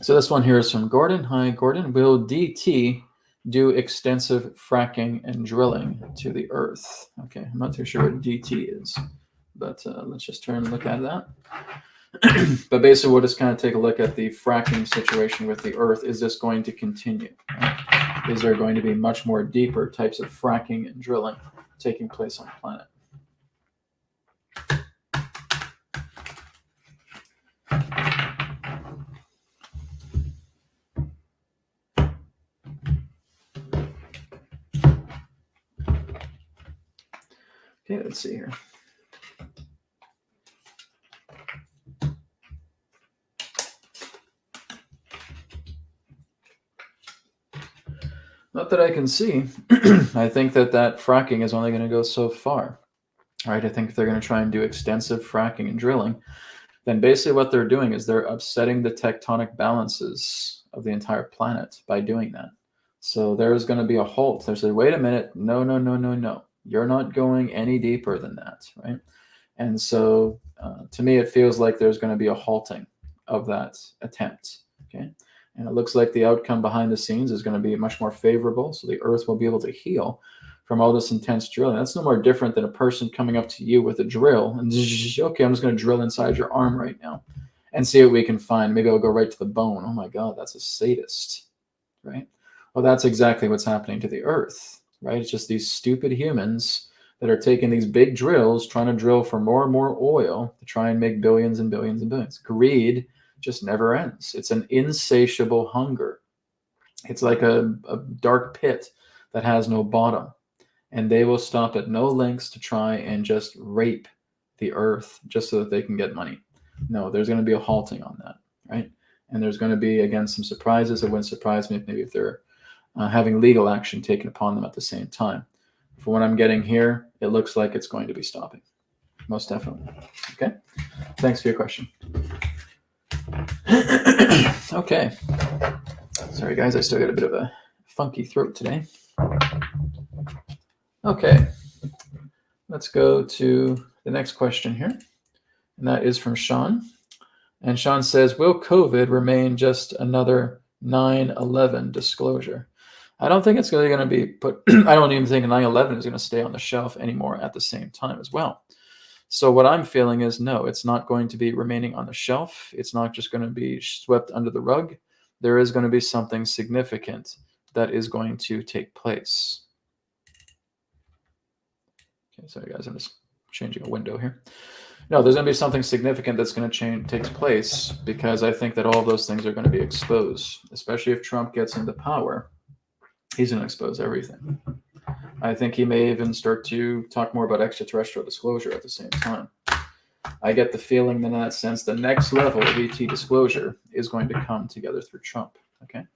So this one here is from Gordon. Hi, Gordon. Will DT do extensive fracking and drilling to the Earth. Okay, I'm not too sure what DT is, but let's just turn and look at that. But basically, we'll just kind of take a look at the fracking situation with the Earth. Is this going to continue? Right? Is there going to be much more deeper types of fracking and drilling taking place on the planet? Okay, let's see here. Not that I can see. I think that fracking is only going to go so far. Right? I think if they're going to try and do extensive fracking and drilling, then basically what they're doing is they're upsetting the tectonic balances of the entire planet by doing that. So there's going to be a halt. There's like, wait a minute, no, no, no, no, no. You're not going any deeper than that, right? And so to me, it feels like there's going to be a halting of that attempt, okay? And it looks like the outcome behind the scenes is going to be much more favorable, so the Earth will be able to heal from all this intense drilling. That's no more different than a person coming up to you with a drill and, okay, I'm just going to drill inside your arm right now and see what we can find. Maybe I'll go right to the bone. Oh my God, that's a sadist, right? Well, that's exactly what's happening to the Earth, right? It's just these stupid humans that are taking these big drills, trying to drill for more and more oil to try and make billions and billions and billions. Greed just never ends. It's an insatiable hunger. It's like a dark pit that has no bottom. And they will stop at no lengths to try and just rape the Earth just so that they can get money. No, there's going to be a halting on that, right? And there's going to be, again, some surprises. It wouldn't surprise me maybe if they're having legal action taken upon them at the same time. For what I'm getting here, it looks like it's going to be stopping. Most definitely. Okay? Thanks for your question. Okay. Sorry, guys. I still got a bit of a funky throat today. Okay. Let's go to the next question here. And that is from Sean. And Sean says, will COVID remain just another 9/11 disclosure? I don't think it's really going to be put, I don't even think 9/11 is going to stay on the shelf anymore at the same time as well. So what I'm feeling is, no, it's not going to be remaining on the shelf. It's not just going to be swept under the rug. There is going to be something significant that is going to take place. Okay, sorry guys, I'm just changing a window here. No, there's going to be something significant that's going to take place, because I think that all of those things are going to be exposed, especially if Trump gets into power. He's going to expose everything. I think he may even start to talk more about extraterrestrial disclosure at the same time. I get the feeling that in that sense, the next level of ET disclosure is going to come together through Trump. Okay,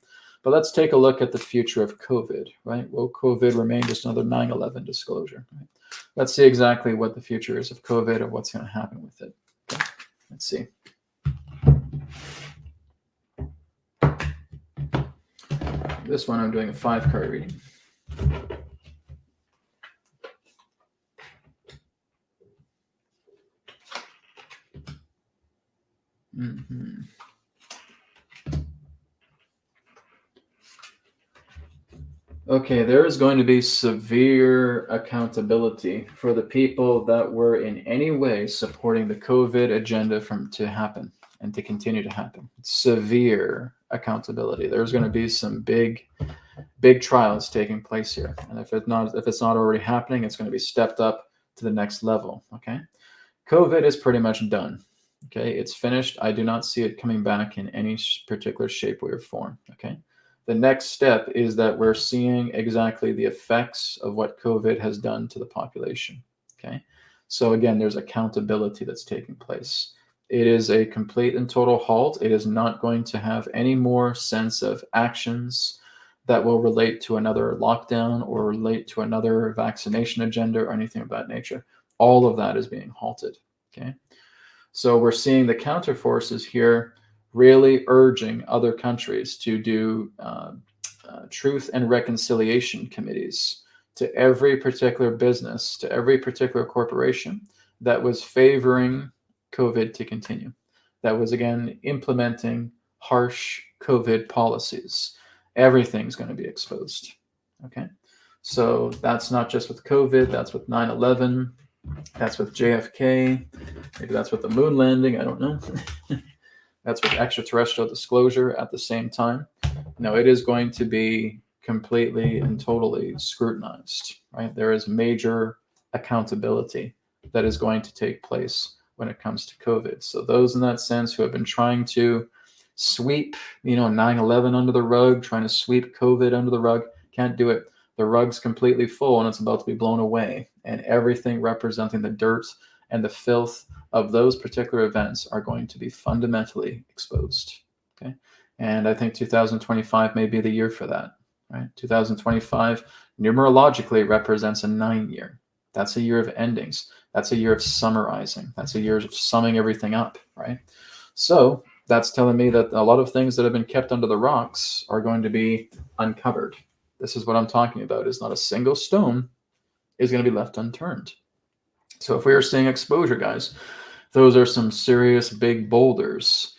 but let's take a look at the future of COVID, right? Will COVID remain just another 9/11 disclosure? Right? Let's see exactly what the future is of COVID and what's going to happen with it. Okay, let's see. This one I'm doing a 5-card reading. Mm-hmm. Okay, there is going to be severe accountability for the people that were in any way supporting the COVID agenda to happen and to continue to happen. Severe accountability. There's going to be some big trials taking place here, and if it's not already happening, it's going to be stepped up to the next level. Okay, COVID is pretty much done. Okay, it's finished. I do not see it coming back in any particular shape, way, or form. Okay. The next step is that we're seeing exactly the effects of what COVID has done to the population. Okay, so again, there's accountability that's taking place. It is a complete and total halt. It is not going to have any more sense of actions that will relate to another lockdown or relate to another vaccination agenda or anything of that nature. All of that is being halted. Okay, so we're seeing the counter forces here really urging other countries to do truth and reconciliation committees to every particular business, to every particular corporation that was favoring COVID to continue, that was, again, implementing harsh COVID policies. Everything's going to be exposed. Okay, so that's not just with COVID, that's with 9/11, that's with JFK, maybe that's with the moon landing, I don't know. That's with extraterrestrial disclosure at the same time. No, it is going to be completely and totally scrutinized, right? There is major accountability that is going to take place when it comes to COVID. So those in that sense who have been trying to sweep, 9/11 under the rug, trying to sweep COVID under the rug, can't do it. The rug's completely full and it's about to be blown away. And everything representing the dirt and the filth of those particular events are going to be fundamentally exposed. Okay. And I think 2025 may be the year for that, right? 2025 numerologically represents a 9 year. That's a year of endings. That's a year of summarizing. That's a year of summing everything up, right? So that's telling me that a lot of things that have been kept under the rocks are going to be uncovered. This is what I'm talking about, is not a single stone is going to be left unturned. So if we are seeing exposure, guys, those are some serious big boulders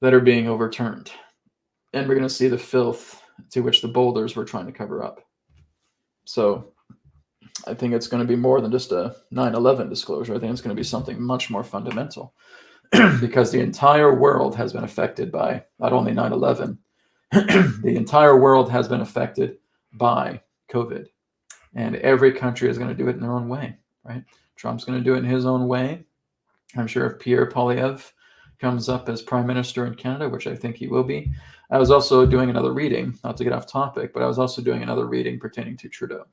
that are being overturned. And we're going to see the filth to which the boulders were trying to cover up. So I think it's going to be more than just a 9/11 disclosure. I think it's going to be something much more fundamental because the entire world has been affected by not only 9/11, the entire world has been affected by COVID. And every country is going to do it in their own way, right? Trump's going to do it in his own way. I'm sure if Pierre Poilievre comes up as Prime Minister in Canada, which I think he will be. I was also doing another reading, not to get off topic, but I was also doing another reading pertaining to Trudeau.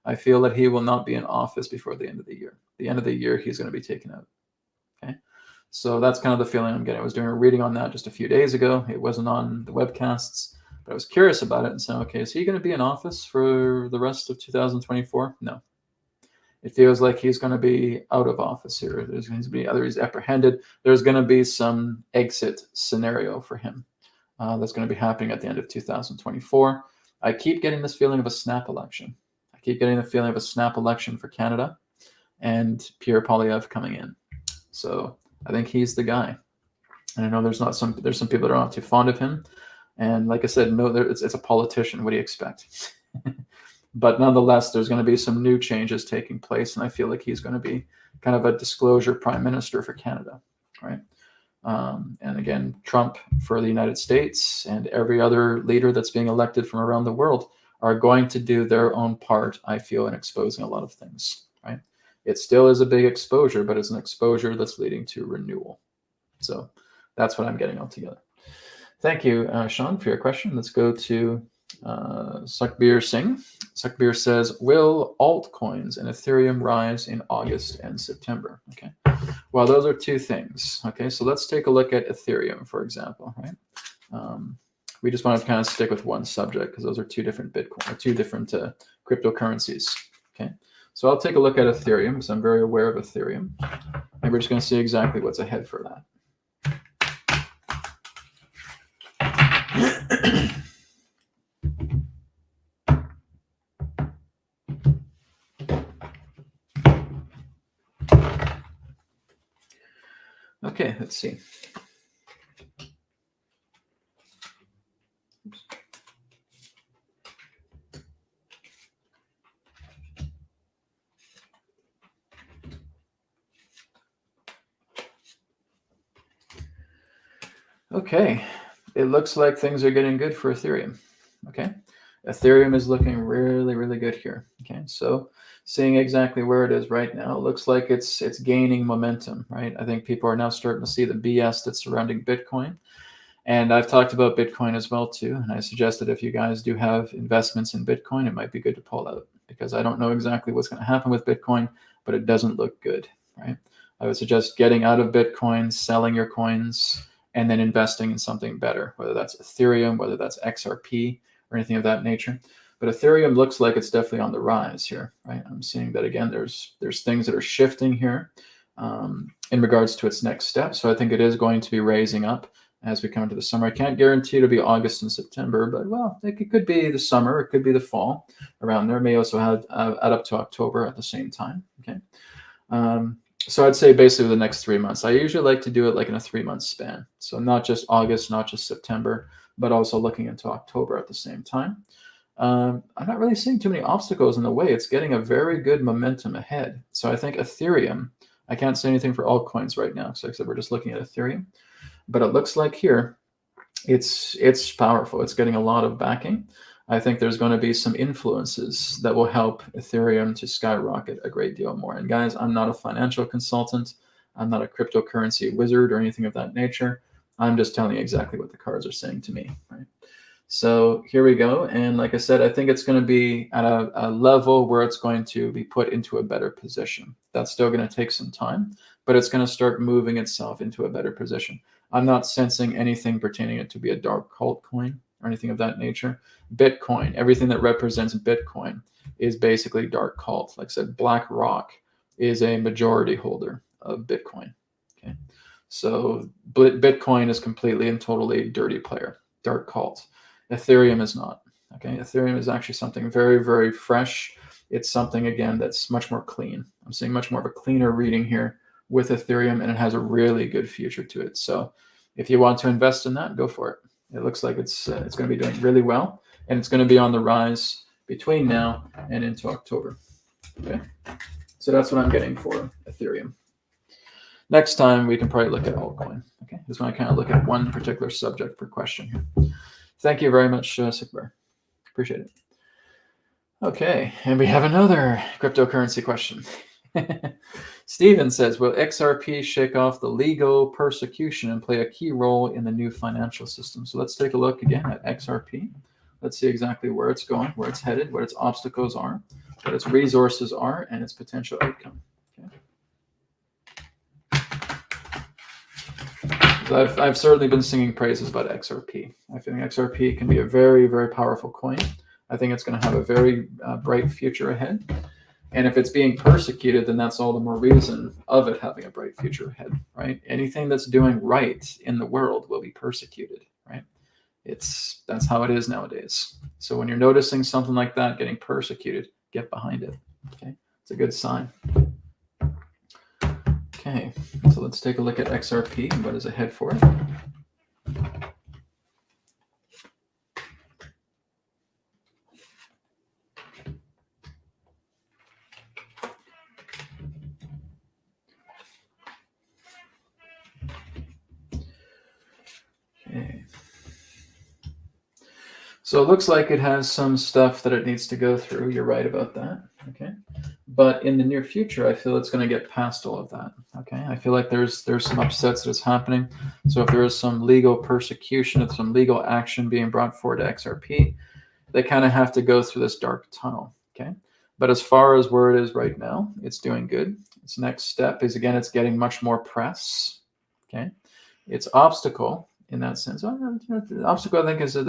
I feel that he will not be in office before the end of the year. The end of the year, he's going to be taken out. Okay. So that's kind of the feeling I'm getting. I was doing a reading on that just a few days ago. It wasn't on the webcasts, but I was curious about it and said, okay, is he going to be in office for the rest of 2024? No. It feels like he's going to be out of office here. There's going to be either he's apprehended. There's going to be some exit scenario for him that's going to be happening at the end of 2024. I keep getting this feeling of a snap election. I keep getting the feeling of a snap election for Canada and Pierre Poilievre coming in. So I think he's the guy. And I know there's some people that are not too fond of him. And like I said, no, it's a politician. What do you expect? But nonetheless, there's going to be some new changes taking place, and I feel like he's going to be kind of a disclosure prime minister for Canada, right? And again, Trump for the United States and every other leader that's being elected from around the world are going to do their own part, I feel, in exposing a lot of things, right? It still is a big exposure, but it's an exposure that's leading to renewal. So that's what I'm getting altogether. Thank you, Sean, for your question. Let's go to Sukhbir Singh. Sukhbir says, will altcoins and Ethereum rise in August and September? Okay. Well, those are two things. Okay. So let's take a look at Ethereum, for example, right? We just want to kind of stick with one subject because those are two different Bitcoin, or two different cryptocurrencies. Okay. So I'll take a look at Ethereum because I'm very aware of Ethereum. And we're just going to see exactly what's ahead for that. Okay, let's see. Okay, it looks like things are getting good for Ethereum. Okay, Ethereum is looking really, really good here. Okay, so seeing exactly where it is right now, it looks like it's gaining momentum, right? I think people are now starting to see the BS that's surrounding Bitcoin. And I've talked about Bitcoin as well too. And I suggested if you guys do have investments in Bitcoin, it might be good to pull out because I don't know exactly what's going to happen with Bitcoin, but it doesn't look good, right? I would suggest getting out of Bitcoin, selling your coins, and then investing in something better, whether that's Ethereum, whether that's XRP or anything of that nature. But Ethereum looks like it's definitely on the rise here, right? I'm seeing that again, there's things that are shifting here in regards to its next step. So I think it is going to be raising up as we come into the summer. I can't guarantee it'll be August and September, but well, it could be the summer, it could be the fall around there. It may also add up to October at the same time, okay? So I'd say basically the next 3 months. I usually like to do it like in a 3-month span. So not just August, not just September, but also looking into October at the same time. I'm not really seeing too many obstacles in the way. It's getting a very good momentum ahead. So I think Ethereum, I can't say anything for altcoins right now, so we're just looking at Ethereum. But it looks like here, it's powerful. It's getting a lot of backing. I think there's going to be some influences that will help Ethereum to skyrocket a great deal more. And guys, I'm not a financial consultant. I'm not a cryptocurrency wizard or anything of that nature. I'm just telling you exactly what the cards are saying to me, right? So here we go. And like I said, I think it's going to be at a level where it's going to be put into a better position. That's still going to take some time, but it's going to start moving itself into a better position. I'm not sensing anything pertaining it to be a dark cult coin or anything of that nature. Bitcoin, everything that represents Bitcoin is basically dark cult. Like I said, BlackRock is a majority holder of Bitcoin. Okay, so Bitcoin is completely and totally dirty player, dark cult. Ethereum is not. Okay, Ethereum is actually something very, very fresh. It's something, again, that's much more clean. I'm seeing much more of a cleaner reading here with Ethereum, and it has a really good future to it. So if you want to invest in that, go for it. It looks like it's going to be doing really well, and it's going to be on the rise between now and into October. Okay, so that's what I'm getting for Ethereum. Next time, we can probably look at altcoin. Okay, just want to kind of look at one particular subject per question here. Thank you very much, Sigbar. Appreciate it. Okay, and we have another cryptocurrency question. Steven says, will XRP shake off the legal persecution and play a key role in the new financial system? So let's take a look again at XRP. Let's see exactly where it's going, where it's headed, what its obstacles are, what its resources are, and its potential outcome. Okay. I've certainly been singing praises about XRP. I think XRP can be a very, very powerful coin. I think it's going to have a very bright future ahead. And if it's being persecuted, then that's all the more reason of it having a bright future ahead, right? Anything that's doing right in the world will be persecuted, right? That's how it is nowadays. So when you're noticing something like that getting persecuted, get behind it, okay? It's a good sign. Okay, so let's take a look at XRP and what is ahead for it. Okay. So it looks like it has some stuff that it needs to go through. You're right about that. Okay. But in the near future, I feel it's going to get past all of that. Okay. I feel like there's some upsets that's happening. So if there is some legal persecution, if some legal action being brought forward to XRP, they kind of have to go through this dark tunnel. Okay. But as far as where it is right now, it's doing good. Its next step is, again, it's getting much more press. Okay. Its obstacle in that sense, the obstacle, I think, is that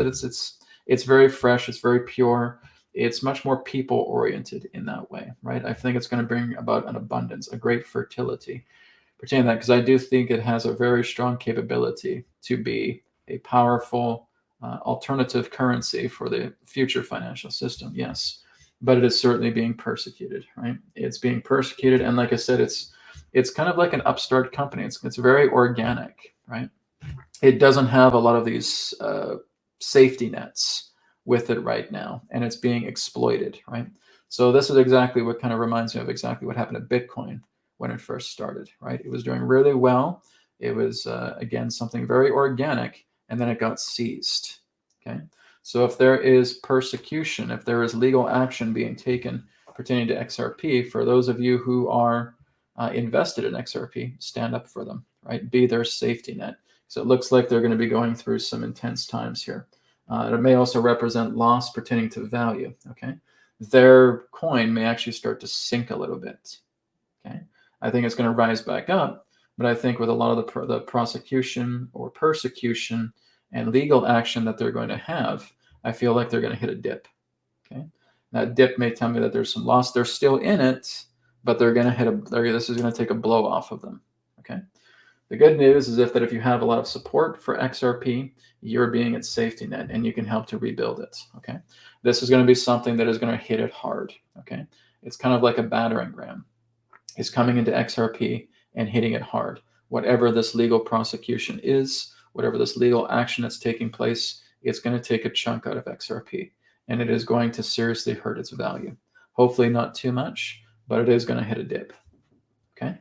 it's very fresh, it's very pure, it's much more people oriented in that way, right? I think it's going to bring about an abundance, a great fertility pertaining to that, because I do think it has a very strong capability to be a powerful alternative currency for the future financial system, yes. But it is certainly being persecuted, right? It's being persecuted, and like I said, it's kind of like an upstart company. It's very organic, right? It doesn't have a lot of these safety nets with it right now, and it's being exploited, right? So this is exactly what kind of reminds me of exactly what happened to Bitcoin when it first started, right? It was doing really well. It was, again, something very organic, and then it got seized, okay? So if there is persecution, if there is legal action being taken pertaining to XRP, for those of you who are invested in XRP, stand up for them, right? Be their safety net. So it looks like they're going to be going through some intense times here. It may also represent loss pertaining to value, okay? Their coin may actually start to sink a little bit, okay? I think it's going to rise back up, but I think with a lot of the prosecution or persecution and legal action that they're going to have, I feel like they're going to hit a dip, okay? That dip may tell me that there's some loss. They're still in it, but they're going to hit this is going to take a blow off of them, okay? The good news is if you have a lot of support for XRP, you're being its safety net, and you can help to rebuild it, okay? This is going to be something that is going to hit it hard, okay? It's kind of like a battering ram. It's coming into XRP and hitting it hard. Whatever this legal prosecution is, whatever this legal action that's taking place, it's going to take a chunk out of XRP, and it is going to seriously hurt its value. Hopefully not too much, but it is going to hit a dip. Okay,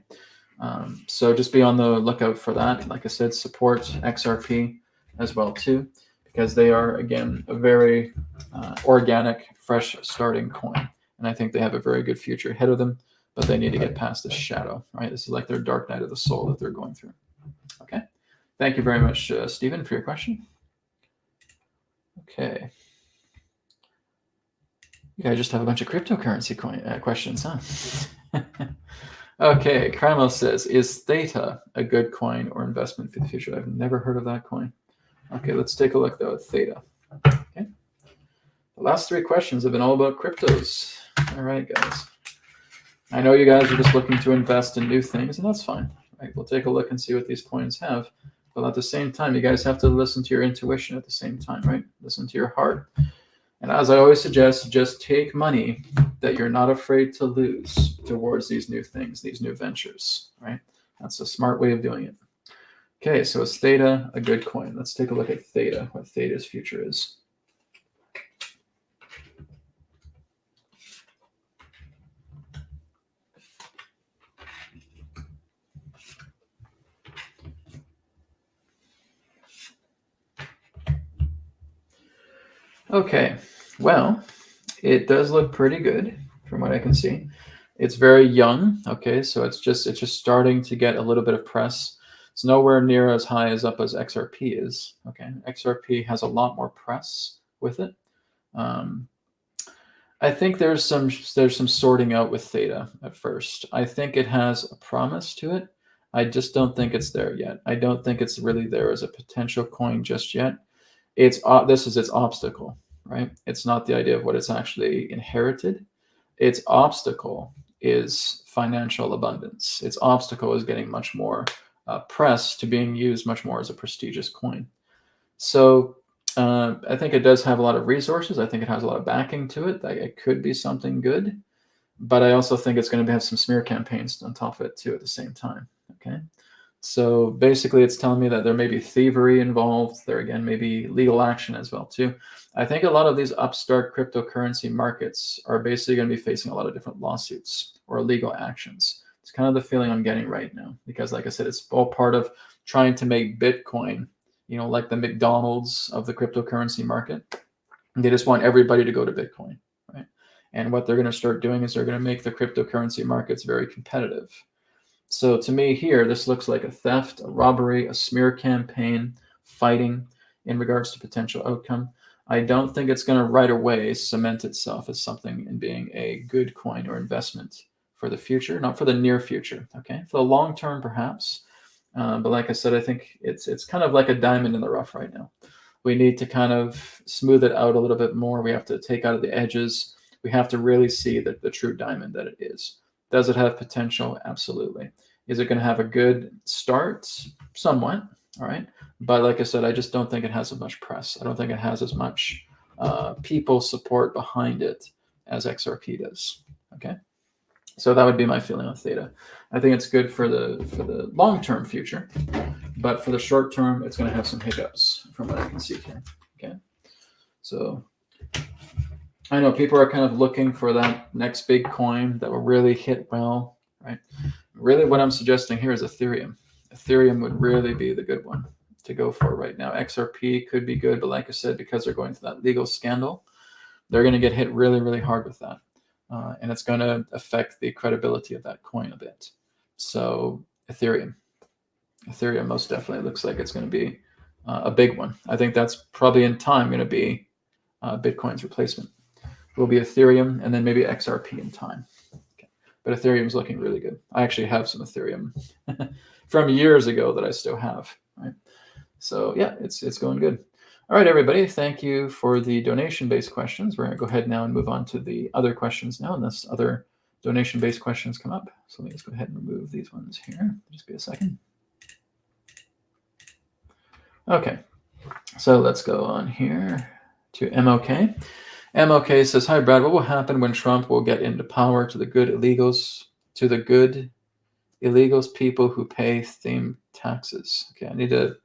so just be on the lookout for that. Like I said, support XRP as well too, because they are, again, a very organic, fresh starting coin, and I think they have a very good future ahead of them. But they need to get past this shadow, right? This is like their dark night of the soul that they're going through. Okay, thank you very much, Stephen, for your question. Okay. You guys just have a bunch of cryptocurrency questions, huh? Okay, Krimo says, is Theta a good coin or investment for the future? I've never heard of that coin. Okay, let's take a look, though, at Theta. Okay. The last 3 questions have been all about cryptos. All right, guys. I know you guys are just looking to invest in new things, and that's fine. Right? We'll take a look and see what these coins have. But at the same time, you guys have to listen to your intuition at the same time, right? Listen to your heart. And as I always suggest, just take money that you're not afraid to lose towards these new things, these new ventures, right? That's a smart way of doing it. Okay, so is Theta a good coin? Let's take a look at Theta, what Theta's future is. Okay, well, it does look pretty good from what I can see. It's very young. Okay, so it's just starting to get a little bit of press. It's nowhere near as high as up as XRP is. Okay, XRP has a lot more press with it. I think there's some sorting out with Theta at first. I think it has a promise to it. I just don't think it's there yet. I don't think it's really there as a potential coin just yet. This is its obstacle, right? It's not the idea of what it's actually inherited. Its obstacle is financial abundance. Its obstacle is getting much more press to being used much more as a prestigious coin. So I think it does have a lot of resources. I think it has a lot of backing to it. That it could be something good, but I also think it's going to have some smear campaigns on top of it too at the same time. Okay. So basically, it's telling me that there may be thievery involved. There, again, may be legal action as well, too. I think a lot of these upstart cryptocurrency markets are basically going to be facing a lot of different lawsuits or legal actions. It's kind of the feeling I'm getting right now because, like I said, it's all part of trying to make Bitcoin, like the McDonald's of the cryptocurrency market. They just want everybody to go to Bitcoin, right? And what they're going to start doing is they're going to make the cryptocurrency markets very competitive. So to me here, this looks like a theft, a robbery, a smear campaign, fighting in regards to potential outcome. I don't think it's going to right away cement itself as something in being a good coin or investment for the future, not for the near future, okay? For the long term, perhaps. But like I said, I think it's kind of like a diamond in the rough right now. We need to kind of smooth it out a little bit more. We have to take out of the edges. We have to really see the true diamond that it is. Does it have potential? Absolutely. Is it going to have a good start? Somewhat, all right. But like I said, I just don't think it has as much press. I don't think it has as much people support behind it as XRP does, okay? So that would be my feeling on Theta. I think it's good for the long-term future, but for the short term, it's going to have some hiccups from what I can see here, okay? So I know people are kind of looking for that next big coin that will really hit well, right? Really what I'm suggesting here is Ethereum. Ethereum would really be the good one to go for right now. XRP could be good, but like I said, because they're going through that legal scandal, they're going to get hit really, really hard with that. And it's going to affect the credibility of that coin a bit. So Ethereum most definitely looks like it's going to be a big one. I think that's probably in time going to be Bitcoin's replacement. Will be Ethereum and then maybe XRP in time. Okay. But Ethereum's looking really good. I actually have some Ethereum from years ago that I still have. Right. So yeah, it's going good. All right, everybody. Thank you for the donation-based questions. We're going to go ahead now and move on to the other questions now, unless other donation-based questions come up. So let me just go ahead and remove these ones here. Just be a second. Okay. So let's go on here to MOK. MOK says, hi, Brad. What will happen when Trump will get into power to the good illegals, people who pay themed taxes? Okay, I need to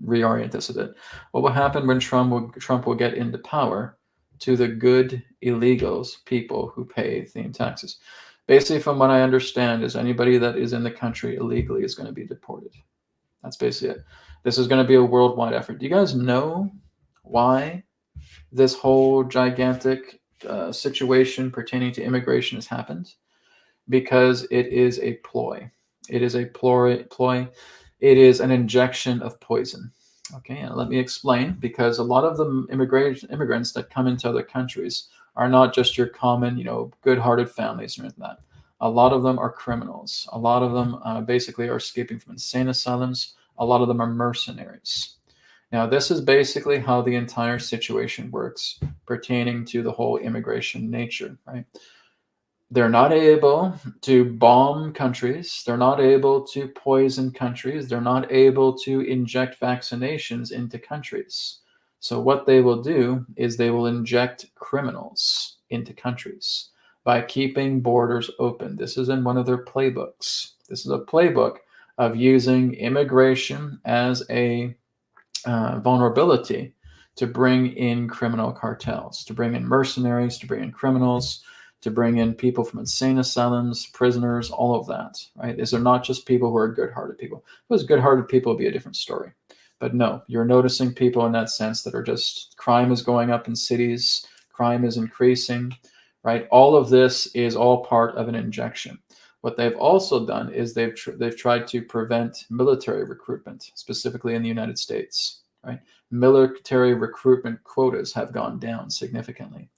reorient this a bit. What will happen when Trump will get into power to the good illegals, people who pay theme taxes. Basically, from what I understand, is anybody that is in the country illegally is going to be deported. That's basically it. This is going to be a worldwide effort. Do you guys know why this whole gigantic situation pertaining to immigration has happened? Because it is a ploy. It is a ploy. It is an injection of poison. Okay, and let me explain, because a lot of the immigrants that come into other countries are not just your common, good-hearted families or anything like that. A lot of them are criminals. A lot of them basically are escaping from insane asylums. A lot of them are mercenaries. Now, this is basically how the entire situation works pertaining to the whole immigration nature, right? They're not able to bomb countries. They're not able to poison countries. They're not able to inject vaccinations into countries. So what they will do is they will inject criminals into countries by keeping borders open. This is in one of their playbooks. This is a playbook of using immigration as a vulnerability to bring in criminal cartels, to bring in mercenaries, to bring in criminals, to bring in people from insane asylums, prisoners, all of that, right? These are not just people who are good-hearted people. If it was good-hearted people, it'd be a different story. But no, you're noticing people in that sense that are just, crime is going up in cities, crime is increasing, right? All of this is all part of an injection. What they've also done is they've tried to prevent military recruitment, specifically in the United States, right? Military recruitment quotas have gone down significantly.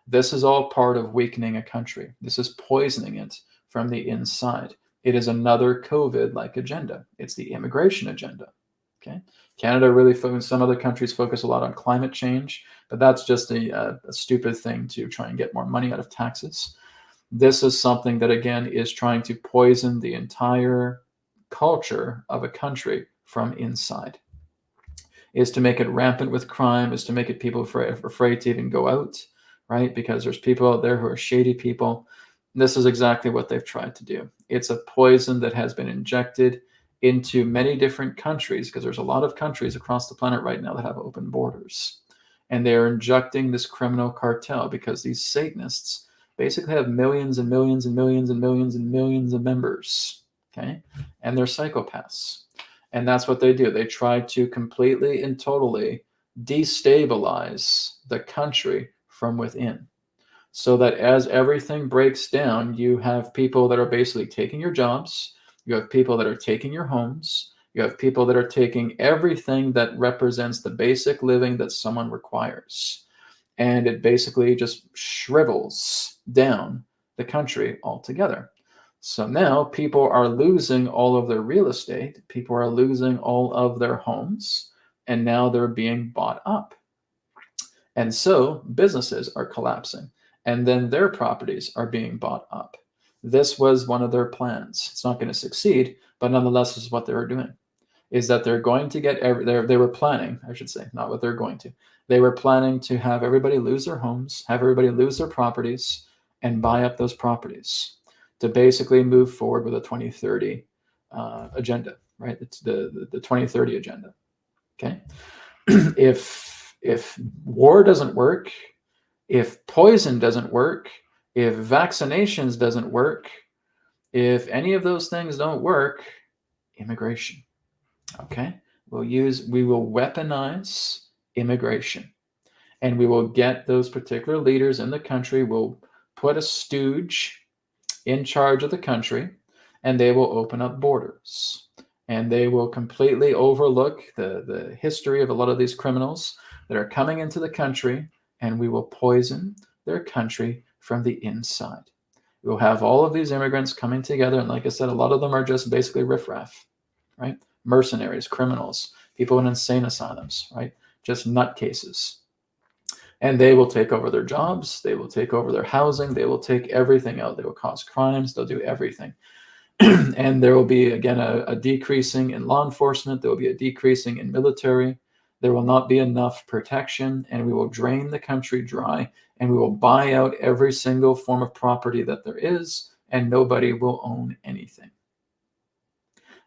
This is all part of weakening a country. This is poisoning it from the inside. It is another COVID-like agenda. It's the immigration agenda. Okay, Canada really some other countries focus a lot on climate change, but that's just a stupid thing to try and get more money out of taxes. This is something that, again, is trying to poison the entire culture of a country from inside. Is to make it rampant with crime, is to make it people afraid to even go out, right? Because there's people out there who are shady people. This is exactly what they've tried to do. It's a poison that has been injected into many different countries, because there's a lot of countries across the planet right now that have open borders. And they are injecting this criminal cartel because these Satanists basically have millions and millions and millions and millions and millions of members, okay? And they're psychopaths. And that's what they do. They try to completely and totally destabilize the country from within, so that as everything breaks down, you have people that are basically taking your jobs, you have people that are taking your homes, you have people that are taking everything that represents the basic living that someone requires. And it basically just shrivels down the country altogether. So now people are losing all of their real estate, people are losing all of their homes, and now they're being bought up. And so businesses are collapsing, and then their properties are being bought up. This was one of their plans. It's not going to succeed, but nonetheless, this is what they were doing. Is that they're going to get they were planning, I should say, not what they're going to. They were planning to have everybody lose their homes, have everybody lose their properties, and buy up those properties to basically move forward with a 2030 agenda, right? It's the 2030 agenda. Okay, if war doesn't work, if poison doesn't work, if vaccinations doesn't work, if any of those things don't work, immigration. Okay, we will weaponize immigration, and we will get those particular leaders in the country. We'll put a stooge in charge of the country, and they will open up borders, and they will completely overlook the history of a lot of these criminals that are coming into the country, and we will poison their country from the inside. We'll have all of these immigrants coming together, and like I said, a lot of them are just basically riffraff, right? Mercenaries, criminals, people in insane asylums, right? Just nutcases. And they will take over their jobs, they will take over their housing, they will take everything out. They will cause crimes, they'll do everything. And there will be, again, a decreasing in law enforcement, there will be a decreasing in military, there will not be enough protection, and we will drain the country dry, and we will buy out every single form of property that there is, and nobody will own anything.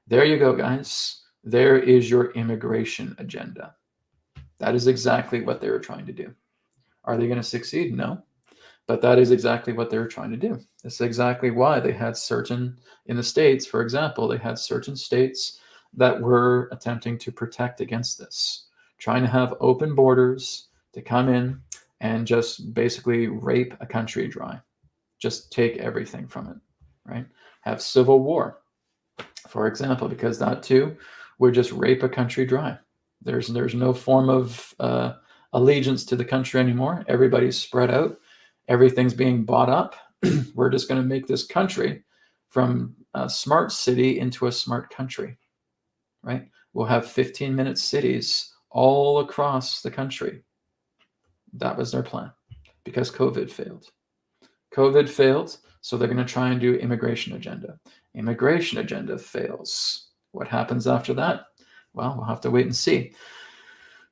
There you go, guys. There is your immigration agenda. That is exactly what they were trying to do. Are they going to succeed? No. But that is exactly what they're trying to do. That's exactly why they had in the States, for example, they had certain states that were attempting to protect against this, trying to have open borders to come in and just basically rape a country dry, just take everything from it, right? Have civil war, for example, because that too would just rape a country dry. There's no form of allegiance to the country anymore. Everybody's spread out. Everything's being bought up. We're just going to make this country from a smart city into a smart country, right? We'll have 15-minute cities all across the country. That was their plan because COVID failed. COVID failed, so they're going to try and do immigration agenda. Immigration agenda fails. What happens after that? Well, we'll have to wait and see.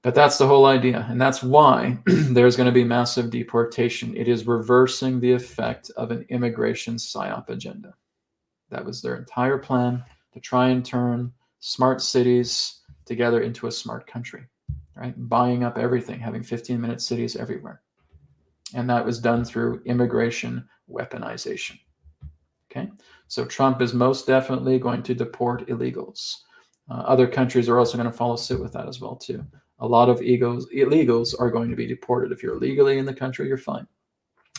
But that's the whole idea, and that's why there's going to be massive deportation. It is reversing the effect of an immigration psyop agenda. That was their entire plan, to try and turn smart cities together into a smart country, right? Buying up everything, having 15-minute cities everywhere. And that was done through immigration weaponization. Okay, so Trump is most definitely going to deport illegals. Other countries are also going to follow suit with that as well too. A lot of illegals are going to be deported. If you're legally in the country, you're fine.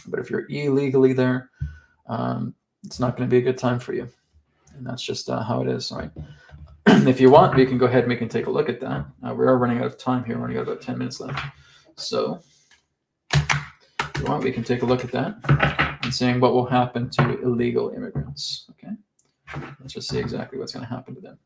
But if you're illegally there, it's not going to be a good time for you. And that's just how it is, right? If you want, we can go ahead and we can take a look at that. We are running out of time here. We're only got about 10 minutes left. So if you want, we can take a look at that and seeing what will happen to illegal immigrants. Okay, let's just see exactly what's going to happen to them.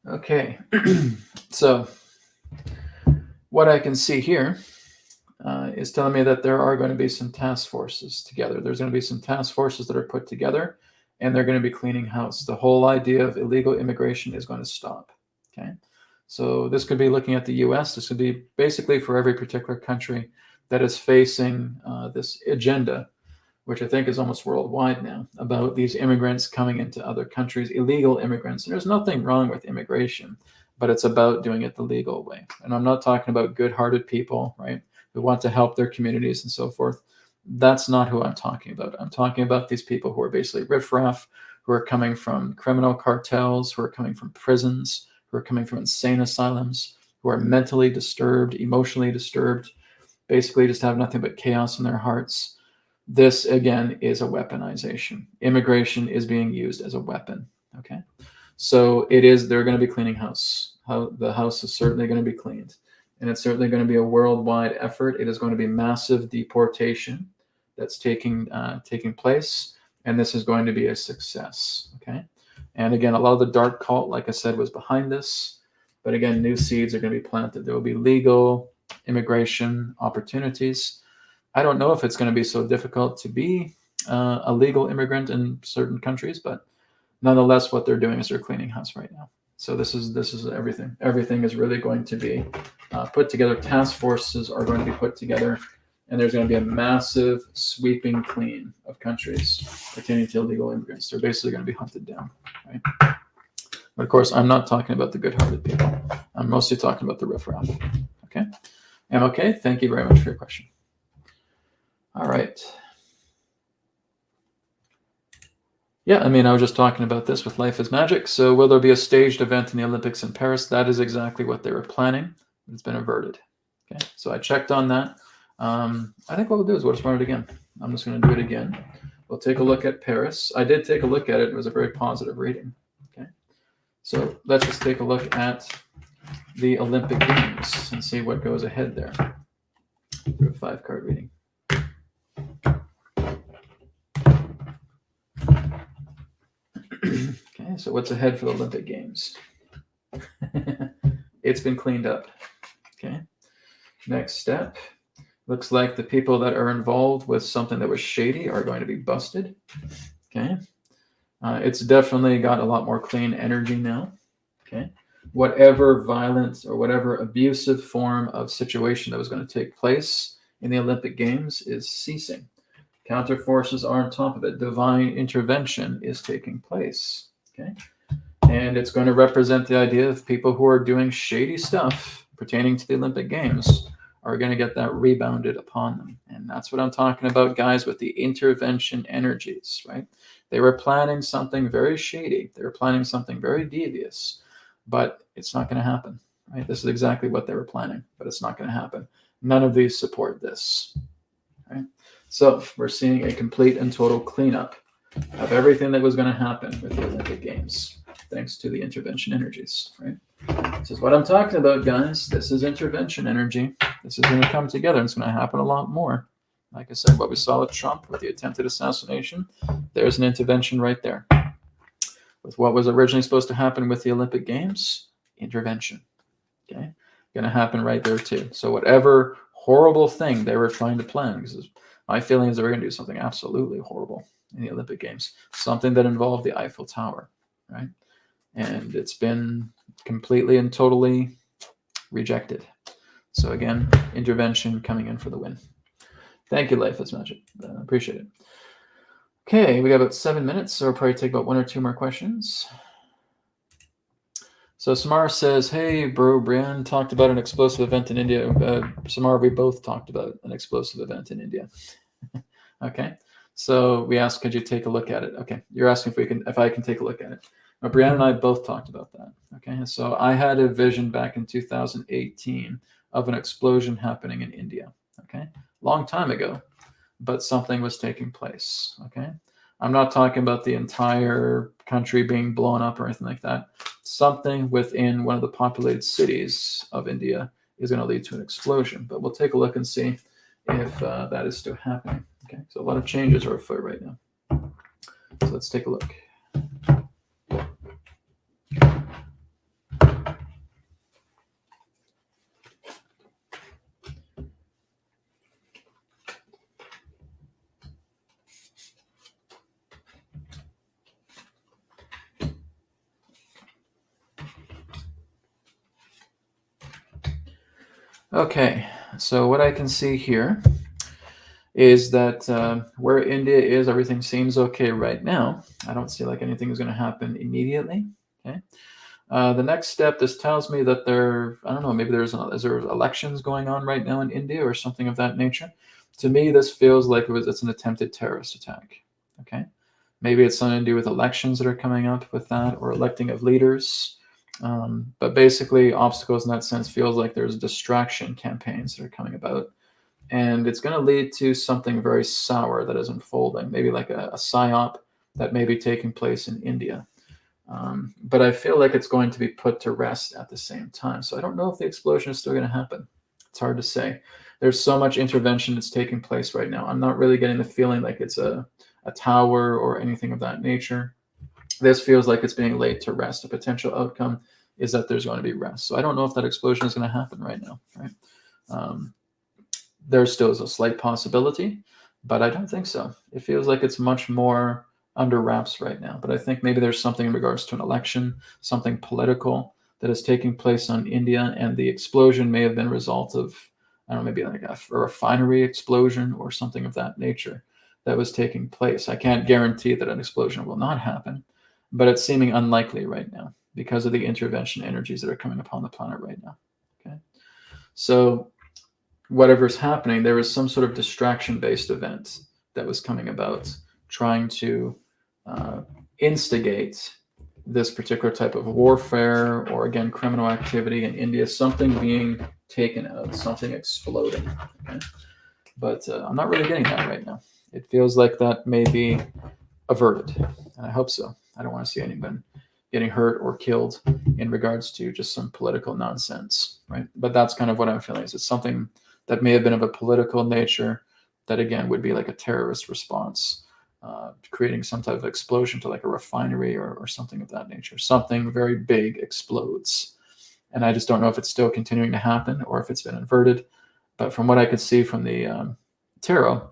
Okay, so what I can see here is telling me that there are going to be some task forces together. There's going to be some task forces that are put together, and they're going to be cleaning house. The whole idea of illegal immigration is going to stop. Okay, so this could be looking at the U.S. This could be basically for every particular country that is facing this agenda, which I think is almost worldwide now, about these immigrants coming into other countries, illegal immigrants. And there's nothing wrong with immigration, but it's about doing it the legal way. And I'm not talking about good-hearted people, right, who want to help their communities and so forth. That's not who I'm talking about. I'm talking about these people who are basically riffraff, who are coming from criminal cartels, who are coming from prisons, who are coming from insane asylums, who are mentally disturbed, emotionally disturbed, basically just have nothing but chaos in their hearts. This, again, is a weaponization. Immigration is being used as a weapon, okay? So they're going to be cleaning house. The house is certainly going to be cleaned. And it's certainly going to be a worldwide effort. It is going to be massive deportation that's taking place. And this is going to be a success, okay? And again, a lot of the dark cult, like I said, was behind this. But again, new seeds are going to be planted. There will be legal immigration opportunities. I don't know if it's going to be so difficult to be a legal immigrant in certain countries, but nonetheless, what they're doing is they're cleaning house right now. So this is everything. Everything is really going to be put together. Task forces are going to be put together, and there's going to be a massive sweeping clean of countries pertaining to illegal immigrants. They're basically going to be hunted down, right? But of course, I'm not talking about the good-hearted people. I'm mostly talking about the riffraff. Okay, okay. Thank you very much for your question. All right. Yeah, I mean, I was just talking about this with Life is Magic. So will there be a staged event in the Olympics in Paris? That is exactly what they were planning. It's been averted. Okay, so I checked on that. I think what we'll do is we'll just run it again. I'm just going to do it again. We'll take a look at Paris. I did take a look at it. It was a very positive reading. Okay, so let's just take a look at the Olympic Games and see what goes ahead there. Do a 5-card reading. Okay, so what's ahead for the Olympic Games? It's been cleaned up. Okay, next step. Looks like the people that are involved with something that was shady are going to be busted. Okay. It's definitely got a lot more clean energy now. Okay. Whatever violence or whatever abusive form of situation that was going to take place in the Olympic Games is ceasing. Counter forces are on top of it. Divine intervention is taking place. Okay. And it's going to represent the idea of people who are doing shady stuff pertaining to the Olympic Games are going to get that rebounded upon them. And that's what I'm talking about, guys, with the intervention energies, right? They were planning something very shady. They were planning something very devious, but it's not going to happen, right? This is exactly what they were planning, but it's not going to happen. None of these support this, right? So we're seeing a complete and total cleanup of everything that was going to happen with the Olympic Games, thanks to the intervention energies, right? This is what I'm talking about, guys. This is intervention energy. This is going to come together, and it's going to happen a lot more. Like I said, what we saw with Trump, with the attempted assassination, there's an intervention right there. With what was originally supposed to happen with the Olympic Games, intervention. Okay? Going to happen right there, too. So whatever horrible thing they were trying to plan, because my feeling is they were going to do something absolutely horrible in the Olympic Games, something that involved the Eiffel Tower, right? And it's been completely and totally rejected. So again, intervention coming in for the win. Thank you, Life is Magic. Appreciate it. Okay, we got about 7 minutes, so we'll probably take about 1 or 2 more questions. So Samara says, hey, bro, Breanne talked about an explosive event in India. Samara, we both talked about an explosive event in India. Okay, so we asked, could you take a look at it? Okay, you're asking if I can take a look at it. Now, Breanne and I both talked about that. Okay, so I had a vision back in 2018 of an explosion happening in India. Okay, long time ago, but something was taking place. Okay, I'm not talking about the entire country being blown up or anything like that. Something within one of the populated cities of India is going to lead to an explosion, but we'll take a look and see if that is still happening. Okay, so a lot of changes are afoot right now. So let's take a look. Okay, so what I can see here is that where India is, everything seems okay right now. I don't see like anything is going to happen immediately. Okay, the next step, this tells me that I don't know, maybe is there elections going on right now in India or something of that nature. To me, this feels like it's an attempted terrorist attack. Okay, maybe it's something to do with elections that are coming up with that, or electing of leaders. But basically, obstacles in that sense feels like there's distraction campaigns that are coming about. And it's going to lead to something very sour that is unfolding, maybe like a psyop that may be taking place in India. But I feel like it's going to be put to rest at the same time. So I don't know if the explosion is still going to happen. It's hard to say. There's so much intervention that's taking place right now. I'm not really getting the feeling like it's a tower or anything of that nature. This feels like it's being laid to rest. A potential outcome is that there's going to be rest. So I don't know if that explosion is going to happen right now. Right? There still is a slight possibility, but I don't think so. It feels like it's much more under wraps right now. But I think maybe there's something in regards to an election, something political that is taking place in India, and the explosion may have been a result of, I don't know, maybe like a refinery explosion or something of that nature that was taking place. I can't guarantee that an explosion will not happen, but it's seeming unlikely right now because of the intervention energies that are coming upon the planet right now. Okay, so whatever's happening, there was some sort of distraction-based event that was coming about, trying to instigate this particular type of warfare or, again, criminal activity in India, something being taken out, something exploding. Okay? But I'm not really getting that right now. It feels like that may be averted, and I hope so. I don't want to see anyone getting hurt or killed in regards to just some political nonsense, right? But that's kind of what I'm feeling. Is it's something that may have been of a political nature that, again, would be like a terrorist response, creating some type of explosion to like a refinery or something of that nature. Something very big explodes. And I just don't know if it's still continuing to happen or if it's been inverted. But from what I could see from the tarot,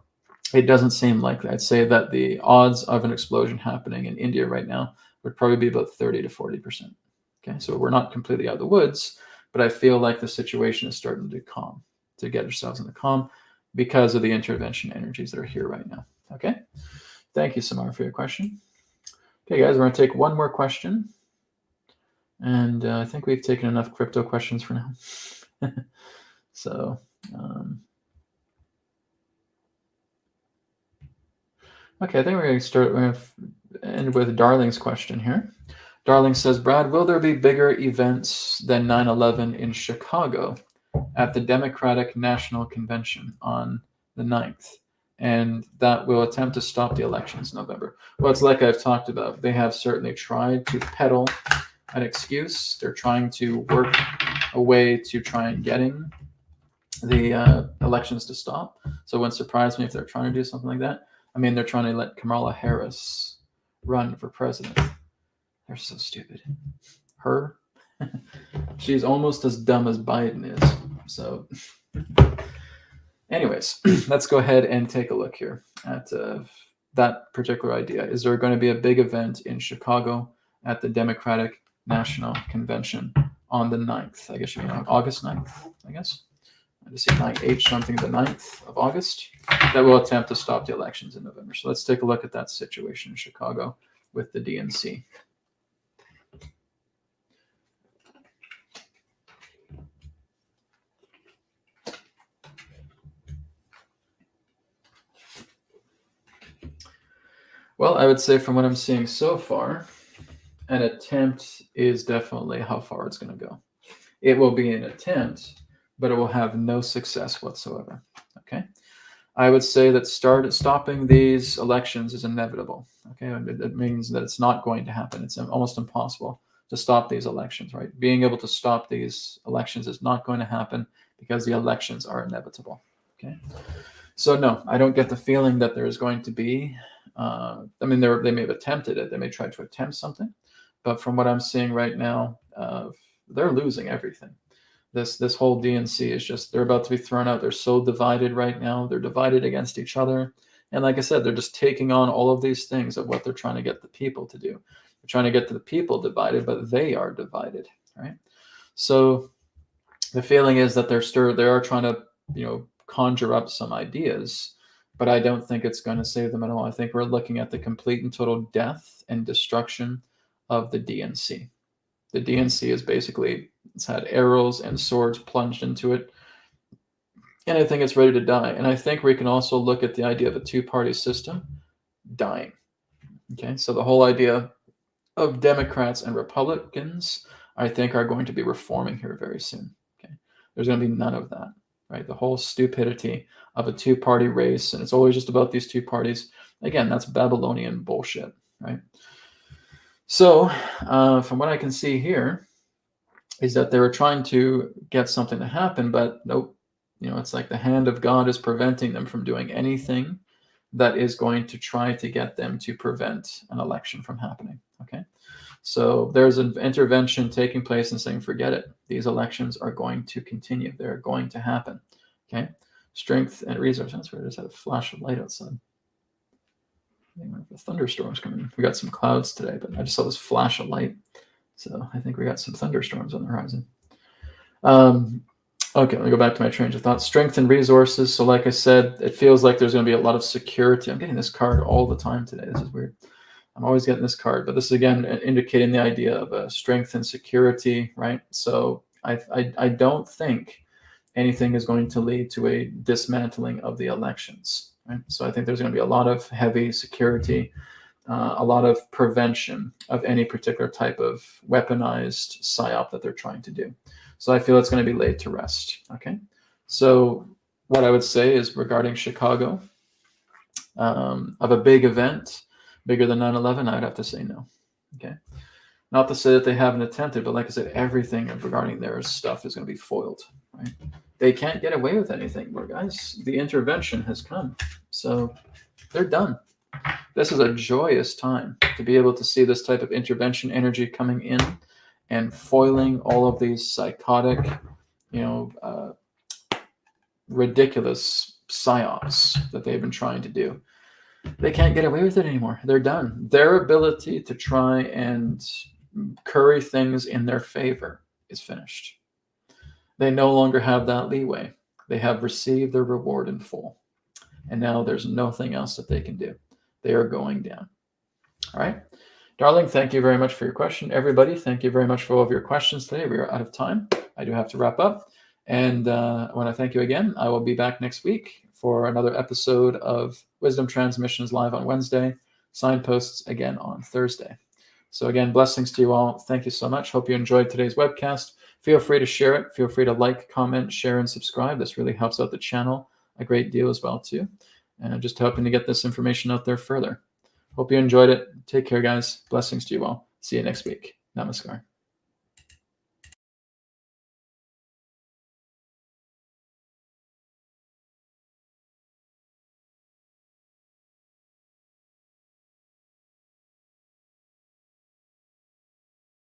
it doesn't seem likely. I'd say that the odds of an explosion happening in India right now would probably be about 30 to 40%. Okay, so we're not completely out of the woods, but I feel like the situation is starting to calm, to get ourselves in the calm because of the intervention energies that are here right now. Okay, thank you, Samar, for your question. Okay, guys, we're going to take one more question. And I think we've taken enough crypto questions for now. So, okay, I think we're going to start. We're going to end with Darling's question here. Darling says, Brad, will there be bigger events than 9/11 in Chicago at the Democratic National Convention on the 9th? And that will attempt to stop the elections in November. Well, it's like I've talked about. They have certainly tried to peddle an excuse. They're trying to work a way to try and getting the elections to stop. So it wouldn't surprise me if they're trying to do something like that. I mean, they're trying to let Kamala Harris run for president. They're so stupid. Her, she's almost as dumb as Biden is. So anyways, let's go ahead and take a look here at that particular idea. Is there going to be a big event in Chicago at the Democratic National Convention on the 9th? I guess you mean on August 9th, I guess. I just see 9H something, the 9th of August, that will attempt to stop the elections in November. So let's take a look at that situation in Chicago with the DNC. Well, I would say from what I'm seeing so far, an attempt is definitely how far it's going to go. It will be an attempt, but it will have no success whatsoever. Okay, I would say that stopping these elections is inevitable. Okay, it means that it's not going to happen. It's almost impossible to stop these elections, right? Being able to stop these elections is not going to happen because the elections are inevitable. Okay, so no, I don't get the feeling that there is going to be. I mean, they may have attempted it. They may try to attempt something, but from what I'm seeing right now, they're losing everything. This whole DNC is just, they're about to be thrown out. They're so divided right now. They're divided against each other. And like I said, they're just taking on all of these things of what they're trying to get the people to do. They're trying to get the people divided, but they are divided, right? So the feeling is that they are trying to, conjure up some ideas, but I don't think it's going to save them at all. I think we're looking at the complete and total death and destruction of the DNC. The DNC is basically, it's had arrows and swords plunged into it, and I think it's ready to die. And I think we can also look at the idea of a two-party system dying. Okay, so the whole idea of Democrats and Republicans, I think, are going to be reforming here very soon. Okay, there's going to be none of that, right? The whole stupidity of a two-party race, and it's always just about these two parties. Again, that's Babylonian bullshit, right? So from what I can see here is that they were trying to get something to happen, but nope. It's like the hand of God is preventing them from doing anything that is going to try to get them to prevent an election from happening. Okay, so there's an intervention taking place and saying, forget it. These elections are going to continue. They're going to happen. Okay, strength and resources. That's where I just had a flash of light outside. The thunderstorms coming. We got some clouds today, but I just saw this flash of light. So I think we got some thunderstorms on the horizon. Okay, let me go back to my train of thought. Strength and resources. So like I said, it feels like there's going to be a lot of security. I'm getting this card all the time today. This is weird. I'm always getting this card, but this is again indicating the idea of strength and security, right? So I don't think anything is going to lead to a dismantling of the elections, right? So I think there's going to be a lot of heavy security, a lot of prevention of any particular type of weaponized psyop that they're trying to do. So I feel it's going to be laid to rest. Okay, so what I would say is regarding Chicago, of a big event, bigger than 9/11, I'd have to say no. Okay, not to say that they haven't attempted, but like I said, everything regarding their stuff is going to be foiled. Right? They can't get away with anything more, guys. The intervention has come, so they're done. This is a joyous time to be able to see this type of intervention energy coming in and foiling all of these psychotic, ridiculous psyops that they've been trying to do. They can't get away with it anymore. They're done. Their ability to try and curry things in their favor is finished. They no longer have that leeway. They have received their reward in full. And now there's nothing else that they can do. They are going down. All right. Darling, thank you very much for your question. Everybody, thank you very much for all of your questions today. We are out of time. I do have to wrap up. And I want to thank you again. I will be back next week for another episode of Wisdom Transmissions live on Wednesday, Signposts again on Thursday. So again, blessings to you all. Thank you so much. Hope you enjoyed today's webcast. Feel free to share it. Feel free to like, comment, share, and subscribe. This really helps out the channel a great deal as well too. And I'm just hoping to get this information out there further. Hope you enjoyed it. Take care, guys. Blessings to you all. See you next week. Namaskar.